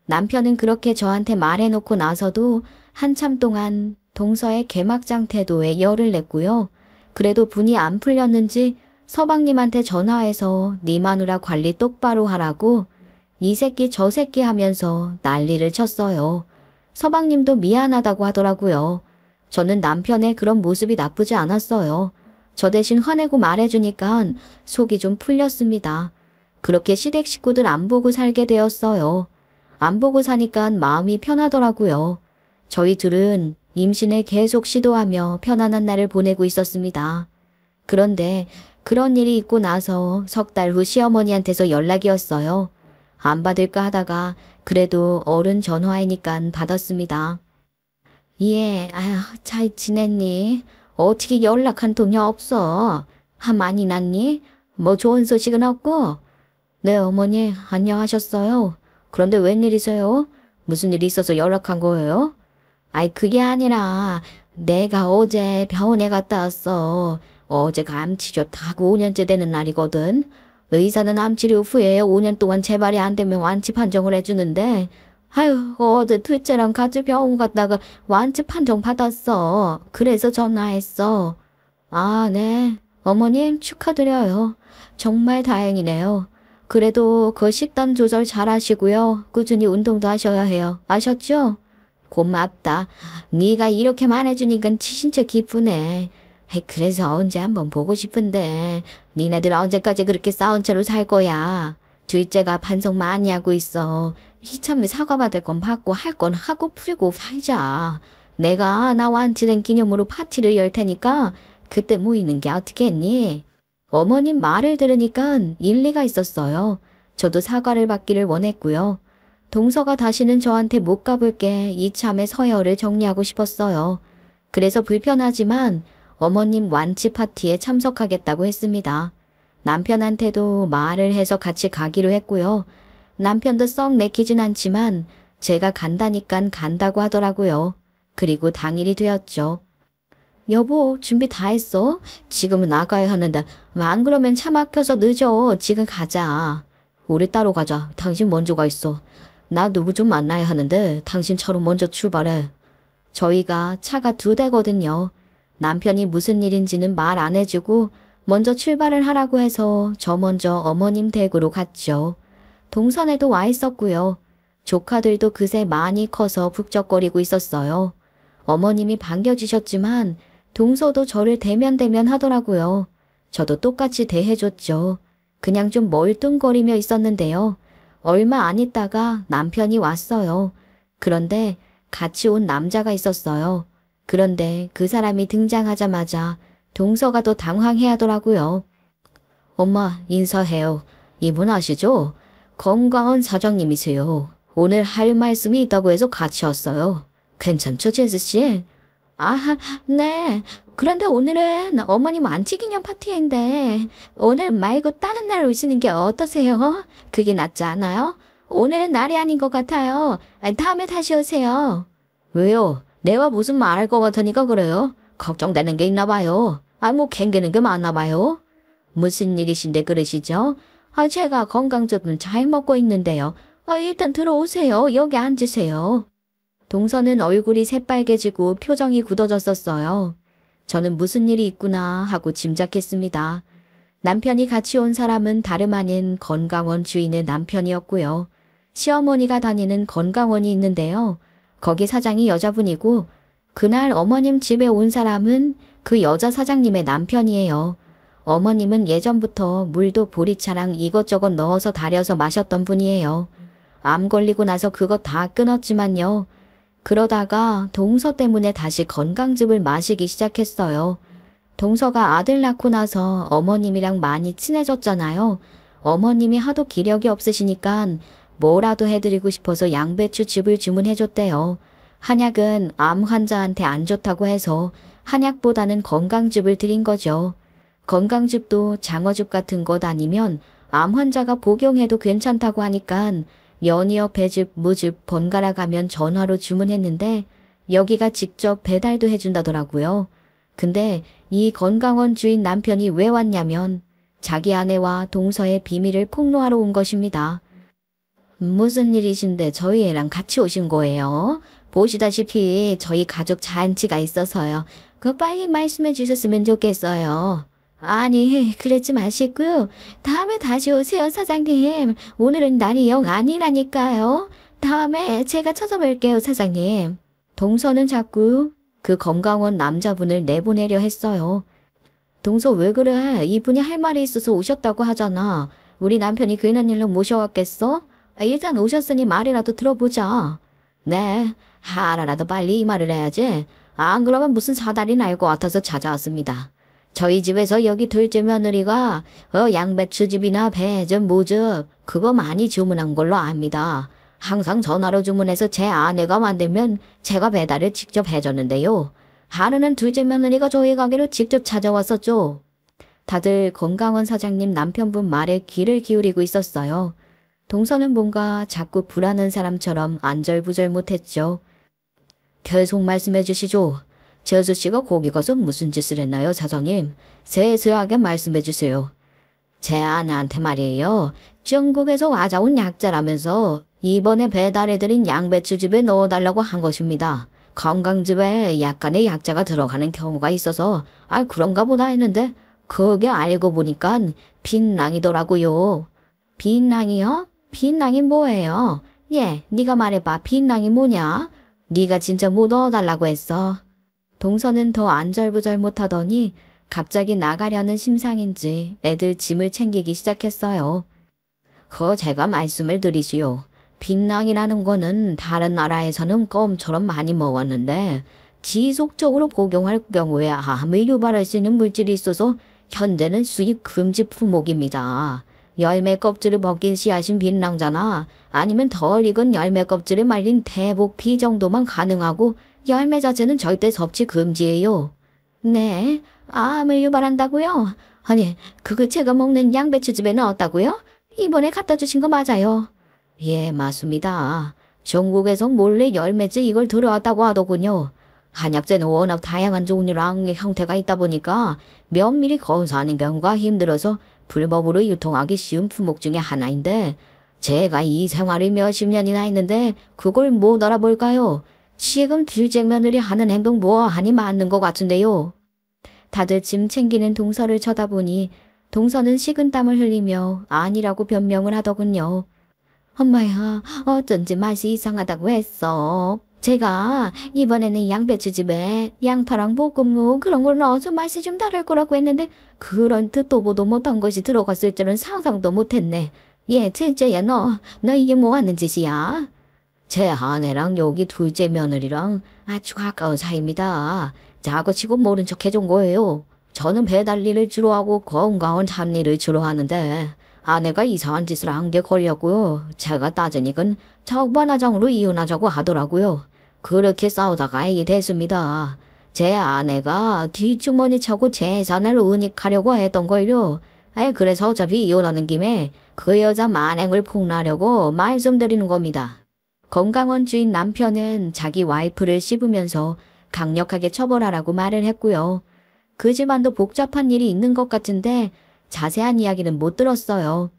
남편은 그렇게 저한테 말해놓고 나서도 한참 동안 동서의 개막장 태도에 열을 냈고요. 그래도 분이 안 풀렸는지 서방님한테 전화해서 네 마누라 관리 똑바로 하라고 이 새끼 저 새끼 하면서 난리를 쳤어요. 서방님도 미안하다고 하더라고요. 저는 남편의 그런 모습이 나쁘지 않았어요. 저 대신 화내고 말해주니까 속이 좀 풀렸습니다. 그렇게 시댁 식구들 안 보고 살게 되었어요. 안 보고 사니까 마음이 편하더라고요. 저희 둘은 임신을 계속 시도하며 편안한 날을 보내고 있었습니다. 그런데 그런 일이 있고 나서 석 달 후 시어머니한테서 연락이 왔어요. 안 받을까 하다가 그래도 어른 전화이니까 받았습니다. 예, 잘 지냈니? 어떻게 연락 한 통이 없어? 많이 났니? 뭐 좋은 소식은 없고? 네, 어머니, 안녕하셨어요. 그런데 웬일이세요? 무슨 일이 있어서 연락한 거예요? 그게 아니라 내가 어제 병원에 갔다 왔어. 어제가 암치료 타고 5년째 되는 날이거든. 의사는 암치료 후에 5년 동안 재발이 안 되면 완치 판정을 해주는데 어제 둘째랑 같이 병원 갔다가 완치 판정 받았어. 그래서 전화했어. 네. 어머님 축하드려요. 정말 다행이네요. 그래도 그 식단 조절 잘 하시고요. 꾸준히 운동도 하셔야 해요. 아셨죠? 고맙다. 네가 이렇게만 해주니까 진짜 기쁘네. 그래서 언제 한번 보고 싶은데 니네들 언제까지 그렇게 싸운 채로 살 거야. 둘째가 반성 많이 하고 있어. 이참에 사과받을 건 받고 할 건 하고 풀고 살자. 내가 나 완치된 기념으로 파티를 열 테니까 그때 모이는 게 어떻겠니? 어머님 말을 들으니까 일리가 있었어요. 저도 사과를 받기를 원했고요. 동서가 다시는 저한테 못 가볼게 이참에 서열을 정리하고 싶었어요. 그래서 불편하지만 어머님 완치 파티에 참석하겠다고 했습니다. 남편한테도 말을 해서 같이 가기로 했고요. 남편도 썩 내키진 않지만 제가 간다니깐 간다고 하더라고요. 그리고 당일이 되었죠. 여보, 준비 다 했어? 지금은 나가야 하는데 안 그러면 차 막혀서 늦어. 지금 가자. 우리 따로 가자. 당신 먼저 가 있어. 나 누구 좀 만나야 하는데 당신 차로 먼저 출발해. 저희가 차가 2대거든요. 남편이 무슨 일인지는 말 안 해주고 먼저 출발을 하라고 해서 저 먼저 어머님 댁으로 갔죠. 동선에도 와 있었고요. 조카들도 그새 많이 커서 북적거리고 있었어요. 어머님이 반겨주셨지만 동서도 저를 대면대면 하더라고요. 저도 똑같이 대해줬죠. 그냥 좀 멀뚱거리며 있었는데요. 얼마 안 있다가 남편이 왔어요. 그런데 같이 온 남자가 있었어요. 그런데 그 사람이 등장하자마자 동서가 더 당황해 하더라고요. 엄마, 인사해요. 이분 아시죠? 건강원 사장님이세요. 오늘 할 말씀이 있다고 해서 같이 왔어요. 괜찮죠, 제수씨? 아, 네. 그런데 오늘은 어머님 안치기념 파티인데 오늘 말고 다른 날 오시는 게 어떠세요? 그게 낫지 않아요? 오늘은 날이 아닌 것 같아요. 다음에 다시 오세요. 왜요? 내가 무슨 말할 것 같으니까 그래요? 걱정되는 게 있나 봐요. 뭐 캥기는 게 많나 봐요. 무슨 일이신데 그러시죠? 제가 건강즙은 잘 먹고 있는데요. 일단 들어오세요. 여기 앉으세요. 동서는 얼굴이 새빨개지고 표정이 굳어졌었어요. 저는 무슨 일이 있구나 하고 짐작했습니다. 남편이 같이 온 사람은 다름 아닌 건강원 주인의 남편이었고요. 시어머니가 다니는 건강원이 있는데요. 거기 사장이 여자분이고 그날 어머님 집에 온 사람은 그 여자 사장님의 남편이에요. 어머님은 예전부터 물도 보리차랑 이것저것 넣어서 달여서 마셨던 분이에요. 암 걸리고 나서 그거 다 끊었지만요. 그러다가 동서 때문에 다시 건강즙을 마시기 시작했어요. 동서가 아들 낳고 나서 어머님이랑 많이 친해졌잖아요. 어머님이 하도 기력이 없으시니까 뭐라도 해드리고 싶어서 양배추즙을 주문해줬대요. 한약은 암 환자한테 안 좋다고 해서 한약보다는 건강즙을 드린 거죠. 건강즙도 장어즙 같은 것 아니면 암 환자가 복용해도 괜찮다고 하니까 연이어 배즙, 무즙 번갈아 가면 전화로 주문했는데 여기가 직접 배달도 해준다더라고요. 근데 이 건강원 주인 남편이 왜 왔냐면 자기 아내와 동서의 비밀을 폭로하러 온 것입니다. 무슨 일이신데 저희 애랑 같이 오신 거예요? 보시다시피 저희 가족 잔치가 있어서요. 빨리 말씀해 주셨으면 좋겠어요. 아니, 그러지 마시고요. 다음에 다시 오세요, 사장님. 오늘은 날이 영 아니라니까요. 다음에 제가 찾아뵐게요, 사장님. 동서는 자꾸 그 건강원 남자분을 내보내려 했어요. 동서 왜 그래? 이분이 할 말이 있어서 오셨다고 하잖아. 우리 남편이 괜한 일로 모셔왔겠어? 일단 오셨으니 말이라도 들어보자. 네, 하나라도 빨리 이 말을 해야지. 안 그러면 무슨 사달이 날 것 같아서 찾아왔습니다. 저희 집에서 여기 둘째 며느리가 양배추즙이나 배즙, 무즙 그거 많이 주문한 걸로 압니다. 항상 전화로 주문해서 제 아내가 만들면 제가 배달을 직접 해줬는데요. 하루는 둘째 며느리가 저희 가게로 직접 찾아왔었죠. 다들 건강원 사장님 남편분 말에 귀를 기울이고 있었어요. 동서는 뭔가 자꾸 불안한 사람처럼 안절부절 못했죠. 계속 말씀해 주시죠. 제수씨가 거기 가서 무슨 짓을 했나요, 사장님? 세세하게 말씀해 주세요. 제 아내한테 말이에요. 중국에서 와자온 약자라면서 이번에 배달해드린 양배추즙에 넣어달라고 한 것입니다. 건강즙에 약간의 약자가 들어가는 경우가 있어서 그런가 보다 했는데 그게 알고 보니까 빈낭이더라고요. 빈낭이요? 빈낭이 뭐예요? 네가 말해봐. 빈낭이 뭐냐? 네가 진짜 뭐 넣어달라고 했어? 동서는 더 안절부절 못하더니 갑자기 나가려는 심상인지 애들 짐을 챙기기 시작했어요. 제가 말씀을 드리지요. 빈낭이라는 거는 다른 나라에서는 껌처럼 많이 먹었는데 지속적으로 복용할 경우에 암을 유발할 수 있는 물질이 있어서 현재는 수입 금지 품목입니다. 열매 껍질을 벗긴 씨앗인 빈낭자나 아니면 덜 익은 열매 껍질을 말린 대복피 정도만 가능하고 열매 자체는 절대 섭취 금지예요. 네, 암을 유발한다고요? 아니, 그거 제가 먹는 양배추즙에 넣었다고요? 이번에 갖다 주신 거 맞아요? 예, 맞습니다. 중국에서 몰래 열매째 이걸 들어왔다고 하더군요. 한약재는 워낙 다양한 종류랑 형태가 있다 보니까 면밀히 검사하는 경우가 힘들어서 불법으로 유통하기 쉬운 품목 중에 하나인데 제가 이 생활을 몇십 년이나 했는데 그걸 못 알아볼까요? 지금 둘째 며느리 하는 행동 뭐하니 맞는 것 같은데요. 다들 짐 챙기는 동서를 쳐다보니 동서는 식은땀을 흘리며 아니라고 변명을 하더군요. 엄마야, 어쩐지 맛이 이상하다고 했어. 제가 이번에는 양배추즙에 양파랑 볶음무 그런 걸 넣어서 맛이 좀 다를 거라고 했는데 그런 듣도 보도 못한 것이 들어갔을 줄은 상상도 못했네. 셋째야 너 이게 뭐 하는 짓이야? 제 아내랑 여기 둘째 며느리랑 아주 가까운 사이입니다. 자고 치고 모른 척 해준 거예요. 저는 배달 일을 주로 하고 건강한 잡일을 주로 하는데 아내가 이상한 짓을 한 게 걸렸고요. 제가 따지니까 적반하장으로 이혼하자고 하더라고요. 그렇게 싸우다가 이게 됐습니다. 제 아내가 뒷주머니 차고 재산을 은닉하려고 했던 걸요. 그래서 어차피 이혼하는 김에 그 여자 만행을 폭로하려고 말씀드리는 겁니다. 건강원 주인 남편은 자기 와이프를 씹으면서 강력하게 처벌하라고 말을 했고요. 그 집안도 복잡한 일이 있는 것 같은데 자세한 이야기는 못 들었어요.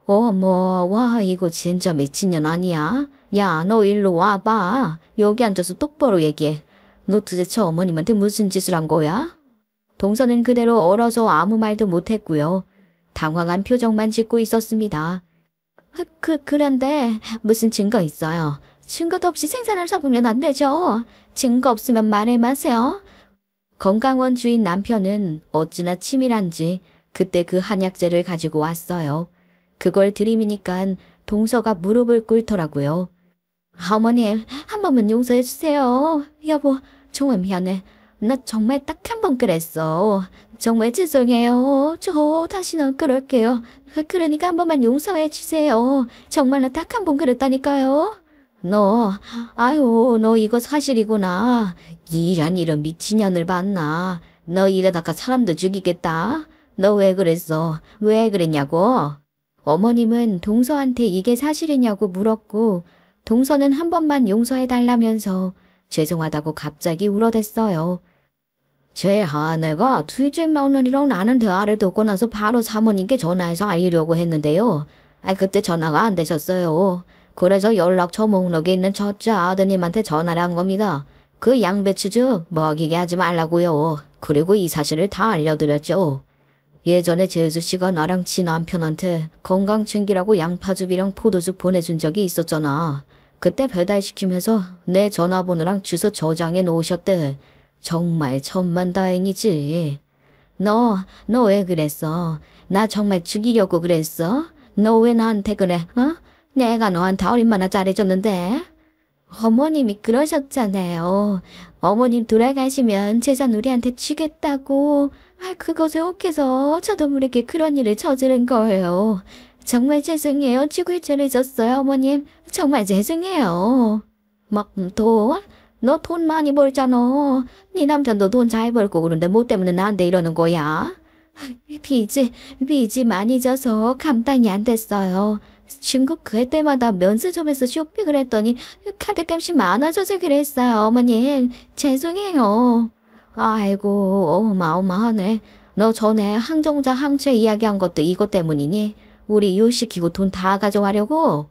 어머, 와, 이거 진짜 미친년 아니야? 야, 너 일로 와봐. 여기 앉아서 똑바로 얘기해. 너 도대체 어머님한테 무슨 짓을 한 거야? 동서는 그대로 얼어서 아무 말도 못했고요. 당황한 표정만 짓고 있었습니다. 그런데 무슨 증거 있어요? 증거도 없이 생산을 잡으면 안 되죠. 증거 없으면 말해 마세요. 건강원 주인 남편은 어찌나 치밀한지 그때 그 한약재를 가지고 왔어요. 그걸 들이미니까 동서가 무릎을 꿇더라고요. 어머님, 한 번만 용서해 주세요. 여보, 정말 미안해. 나 정말 딱 한 번 그랬어. 정말 죄송해요. 저 다시는 그럴게요. 그러니까 한 번만 용서해 주세요. 정말 나 딱 한 번 그랬다니까요. 너 이거 사실이구나. 이런 미친년을 봤나. 너 이러다가 사람도 죽이겠다. 너 왜 그랬어? 왜 그랬냐고? 어머님은 동서한테 이게 사실이냐고 물었고 동서는 한 번만 용서해달라면서 죄송하다고 갑자기 울어댔어요. 제 아내가 둘째 며느리랑 나는 대화를 듣고 나서 바로 사모님께 전화해서 알리려고 했는데요. 그때 전화가 안 되셨어요. 그래서 연락처 목록에 있는 첫째 아드님한테 전화를 한 겁니다. 그 양배추즙 먹이게 하지 말라고요. 그리고 이 사실을 다 알려드렸죠. 예전에 재수씨가 나랑 친남편한테 건강 챙기라고 양파즙이랑 포도즙 보내준 적이 있었잖아. 그때 배달시키면서 내 전화번호랑 주소 저장해 놓으셨대. 정말 천만다행이지. 너 왜 그랬어? 나 정말 죽이려고 그랬어? 너 왜 나한테 그래? 내가 너한테 얼마나 잘해줬는데? 어머님이 그러셨잖아요. 어머님 돌아가시면 재산 우리한테 주겠다고. 그것에 혹해서 저도 모르게 그런 일을 저지른 거예요. 정말 죄송해요. 죽을 죄를 졌어요, 어머님. 정말 죄송해요. 돈? 너 돈 많이 벌잖아. 네 남편도 돈 잘 벌고 그런데 뭐 때문에 나한테 이러는 거야? 빚이 많이 져서 감당이 안 됐어요. 중국 갈 때마다 면세점에서 쇼핑을 했더니 카드값이 많아져서 그랬어요, 어머님. 죄송해요. 아이고, 어마어마하네. 너 전에 항정자 항체 이야기한 것도 이것 때문이니? 우리 이웃시키고 돈 다 가져가려고?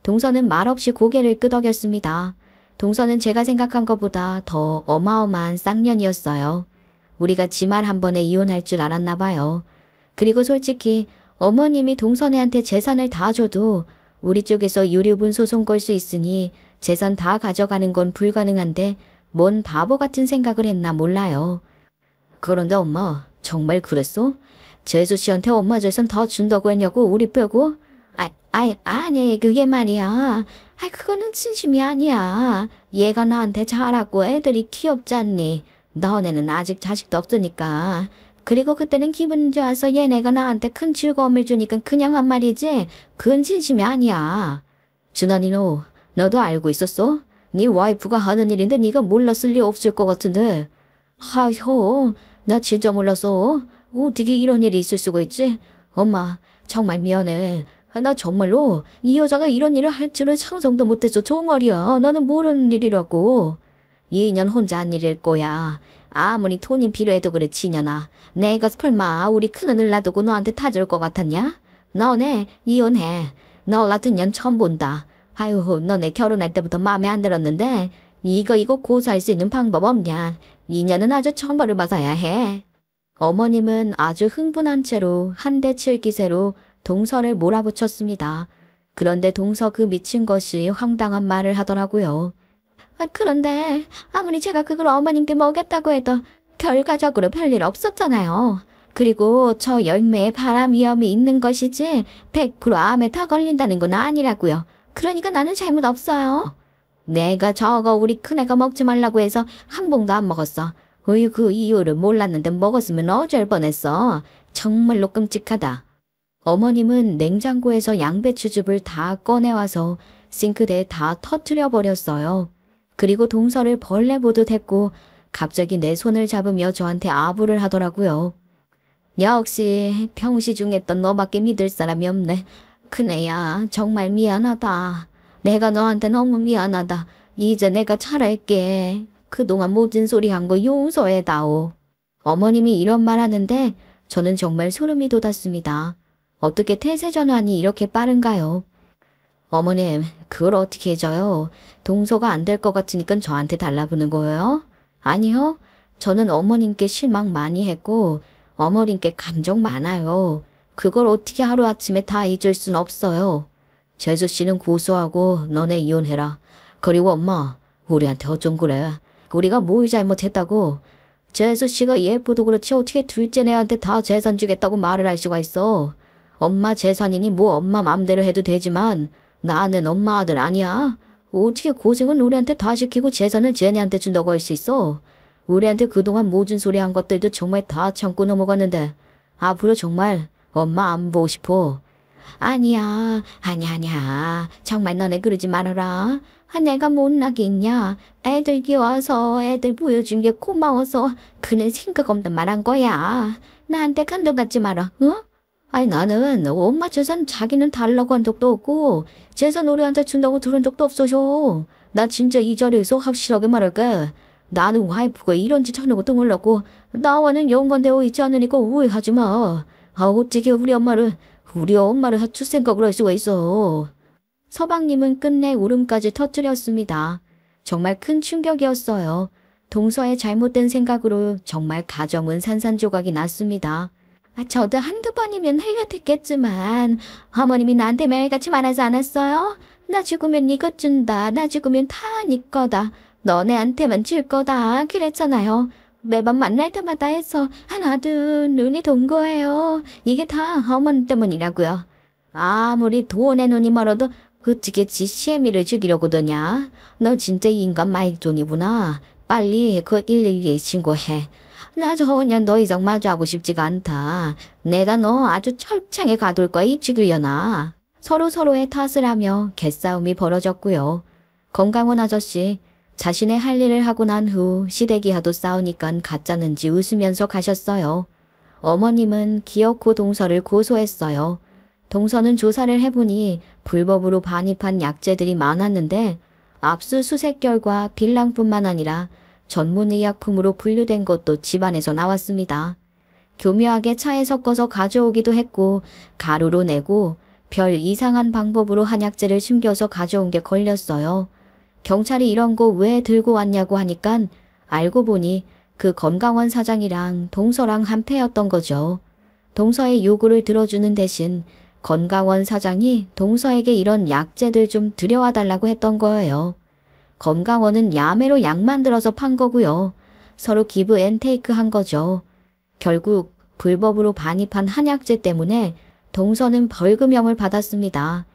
동서는 말없이 고개를 끄덕였습니다. 동서는 제가 생각한 것보다 더 어마어마한 쌍년이었어요. 우리가 지 말 한 번에 이혼할 줄 알았나 봐요. 그리고 솔직히 어머님이 동선애한테 재산을 다 줘도 우리 쪽에서 유류분 소송 걸 수 있으니 재산 다 가져가는 건 불가능한데 뭔 바보 같은 생각을 했나 몰라요. 그런데 엄마 정말 그랬어? 재수 씨한테 엄마 재산 다 준다고 했냐고 우리 빼고? 아니 그게 말이야. 그거는 진심이 아니야. 얘가 나한테 잘하고 애들이 귀엽잖니. 너네는 아직 자식도 없으니까. 그리고 그때는 기분 좋아서 얘네가 나한테 큰 즐거움을 주니까 그냥 한 말이지. 그건 진심이 아니야. 준환이 너도 알고 있었어? 네 와이프가 하는 일인데 네가 몰랐을 리 없을 것 같은데. 아휴, 나 진짜 몰랐어. 어떻게 이런 일이 있을 수가 있지? 엄마, 정말 미안해. 나 정말로 이 여자가 이런 일을 할 줄은 상상도 못했어. 정말이야. 나는 모르는 일이라고. 2년 혼자 한 일일 거야. 아무리 돈이 필요해도 그렇지, 이년아. 내가 설마 우리 큰언을 놔두고 너한테 타줄 것 같았냐? 너네 이혼해. 너 같은 년 처음 본다. 아유, 너네 결혼할 때부터 마음에 안 들었는데 이거 고소할 수 있는 방법 없냐? 2년은 아주 천벌을 받아야 해. 어머님은 아주 흥분한 채로 한 대 칠 기세로 동서를 몰아붙였습니다. 그런데 동서 그 미친 것이 황당한 말을 하더라고요. 그런데 아무리 제가 그걸 어머님께 먹였다고 해도 결과적으로 별일 없었잖아요. 그리고 저 열매에 바람 위험이 있는 것이지 100% 암에 다 걸린다는 건 아니라고요. 그러니까 나는 잘못 없어요. 내가 저거 우리 큰애가 먹지 말라고 해서 한 봉도 안 먹었어. 그 이유를 몰랐는데 먹었으면 어쩔 뻔했어. 정말로 끔찍하다. 어머님은 냉장고에서 양배추즙을 다 꺼내와서 싱크대에 다 터뜨려 버렸어요. 그리고 동서를 벌레 보듯 했고 갑자기 내 손을 잡으며 저한테 아부를 하더라고요. 역시 평시 중했던 너밖에 믿을 사람이 없네. 큰애야, 정말 미안하다. 내가 너한테 너무 미안하다. 이제 내가 잘할게. 그동안 모진 소리 한 거 용서해다오. 어머님이 이런 말 하는데 저는 정말 소름이 돋았습니다. 어떻게 태세 전환이 이렇게 빠른가요? 어머님, 그걸 어떻게 해줘요? 동서가 안 될 것 같으니까 저한테 달라붙는 거예요? 아니요. 저는 어머님께 실망 많이 했고 어머님께 감정 많아요. 그걸 어떻게 하루아침에 다 잊을 순 없어요. 재수 씨는 고소하고 너네 이혼해라. 그리고 엄마, 우리한테 어쩜 그래. 우리가 뭘 잘못했다고. 재수 씨가 예쁘도 그렇지 어떻게 둘째 애한테 다 재산 주겠다고 말을 할 수가 있어. 엄마 재산이니 뭐 엄마 맘대로 해도 되지만 나는 엄마 아들 아니야. 어떻게 고생은 우리한테 다 시키고 재산을 쟤네한테 준다고 할 수 있어. 우리한테 그동안 모진 소리 한 것들도 정말 다 참고 넘어갔는데 앞으로 정말 엄마 안 보고 싶어. 아니야. 정말 너네 그러지 말아라. 내가 못나게 있냐. 애들 귀여워서 애들 보여준 게 고마워서 그는 생각 없는 말 한 거야. 나한테 감동 갖지 마라. 어? 아니 나는 엄마 재산 자기는 달라고 한 적도 없고 재산 우리한테 준다고 들은 적도 없어서 나 진짜 이 자리에서 확실하게 말할게. 나는 와이프가 이런 짓 하는 것도 몰랐고 나와는 연관되어 있지 않으니까 오해하지 마. 어떻게 우리 엄마를 해줄 생각을 할 수가 있어. 서방님은 끝내 울음까지 터뜨렸습니다. 정말 큰 충격이었어요. 동서의 잘못된 생각으로 정말 가정은 산산조각이 났습니다. 저도 한두 번이면 해야 됐겠지만 어머님이 나한테 매일같이 말하지 않았어요? 나 죽으면 이것 준다. 나 죽으면 다 네 거다. 너네한테만 줄 거다. 그랬잖아요. 매번 만날 때마다 해서 하나도 눈이 돈 거예요. 이게 다 어머니 때문이라고요. 아무리 돈에 눈이 멀어도 어떻게 지 시애미를 죽이려고 드냐? 너 진짜 이 인간 말종이구나. 빨리 그 112에 신고해. 나 전혀 너 이상 마주하고 싶지가 않다. 내가 너 아주 철창에 가둘 거야 이 죽으려나. 서로의 탓을 하며 개싸움이 벌어졌고요. 건강원 아저씨, 자신의 할 일을 하고 난 후 시댁이하도 싸우니깐 가짜는지 웃으면서 가셨어요. 어머님은 기어코 동서를 고소했어요. 동서는 조사를 해보니 불법으로 반입한 약재들이 많았는데 압수수색 결과 빌랑뿐만 아니라 전문의약품으로 분류된 것도 집안에서 나왔습니다. 교묘하게 차에 섞어서 가져오기도 했고 가루로 내고 별 이상한 방법으로 한약재를 숨겨서 가져온 게 걸렸어요. 경찰이 이런 거 왜 들고 왔냐고 하니깐 알고 보니 그 건강원 사장이랑 동서랑 한패였던 거죠. 동서의 요구를 들어주는 대신 건강원 사장이 동서에게 이런 약재들 좀 들여와 달라고 했던 거예요. 건강원은 야매로 약 만들어서 판 거고요. 서로 기브 앤 테이크 한 거죠. 결국 불법으로 반입한 한약재 때문에 동서는 벌금형을 받았습니다.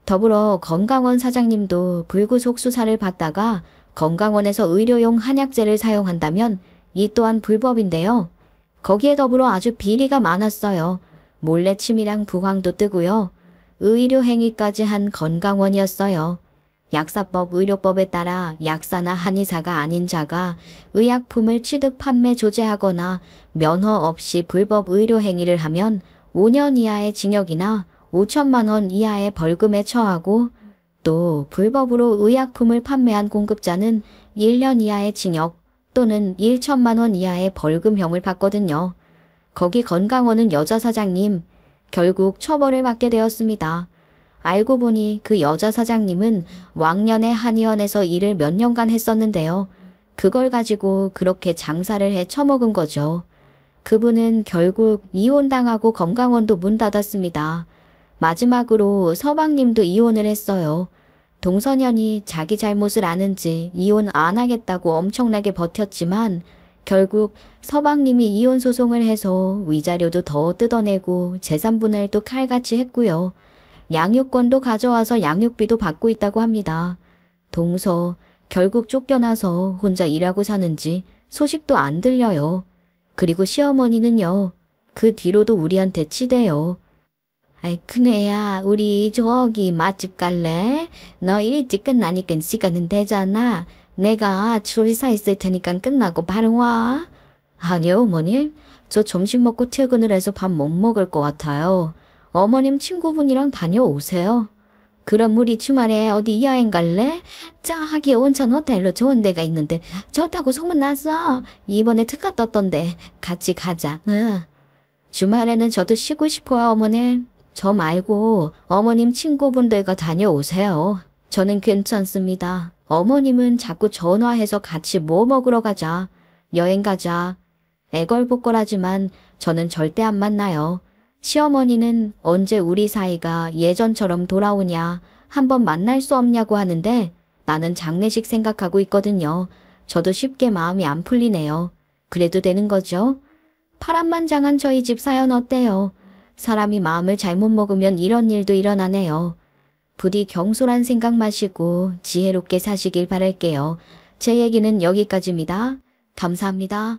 더불어 건강원 사장님도 불구속 수사를 받다가 건강원에서 의료용 한약재를 사용한다면 이 또한 불법인데요. 거기에 더불어 아주 비리가 많았어요. 몰래 침이랑 부황도 뜨고요. 의료 행위까지 한 건강원이었어요. 약사법 의료법에 따라 약사나 한의사가 아닌 자가 의약품을 취득 판매 조제하거나 면허 없이 불법 의료 행위를 하면 5년 이하의 징역이나 5천만 원 이하의 벌금에 처하고 또 불법으로 의약품을 판매한 공급자는 1년 이하의 징역 또는 1천만 원 이하의 벌금형을 받거든요. 거기 건강원은 여자 사장님 결국 처벌을 받게 되었습니다. 알고 보니 그 여자 사장님은 왕년에 한의원에서 일을 몇 년간 했었는데요. 그걸 가지고 그렇게 장사를 해 처먹은 거죠. 그분은 결국 이혼당하고 건강원도 문 닫았습니다. 마지막으로 서방님도 이혼을 했어요. 동서년이 자기 잘못을 아는지 이혼 안 하겠다고 엄청나게 버텼지만 결국 서방님이 이혼 소송을 해서 위자료도 더 뜯어내고 재산분할도 칼같이 했고요. 양육권도 가져와서 양육비도 받고 있다고 합니다. 동서 결국 쫓겨나서 혼자 일하고 사는지 소식도 안 들려요. 그리고 시어머니는요. 그 뒤로도 우리한테 치대요. 아이, 큰애야, 우리 저기 맛집 갈래? 너 일찍 끝나니까 시간은 되잖아. 내가 줄사 있을 테니까 끝나고 바로 와. 아니요, 어머님. 저 점심 먹고 퇴근을 해서 밥 못 먹을 것 같아요. 어머님 친구분이랑 다녀오세요. 그럼 우리 주말에 어디 여행 갈래? 저기 온천 호텔로 좋은 데가 있는데 좋다고 소문났어. 이번에 특가 떴던데 같이 가자. 응. 주말에는 저도 쉬고 싶어요, 어머님. 저 말고 어머님 친구분들과 다녀오세요. 저는 괜찮습니다. 어머님은 자꾸 전화해서 같이 뭐 먹으러 가자. 여행 가자. 애걸복걸하지만 저는 절대 안 만나요. 시어머니는 언제 우리 사이가 예전처럼 돌아오냐, 한번 만날 수 없냐고 하는데 나는 장례식 생각하고 있거든요. 저도 쉽게 마음이 안 풀리네요. 그래도 되는 거죠? 파란만장한 저희 집 사연 어때요? 사람이 마음을 잘못 먹으면 이런 일도 일어나네요. 부디 경솔한 생각 마시고 지혜롭게 사시길 바랄게요. 제 얘기는 여기까지입니다. 감사합니다.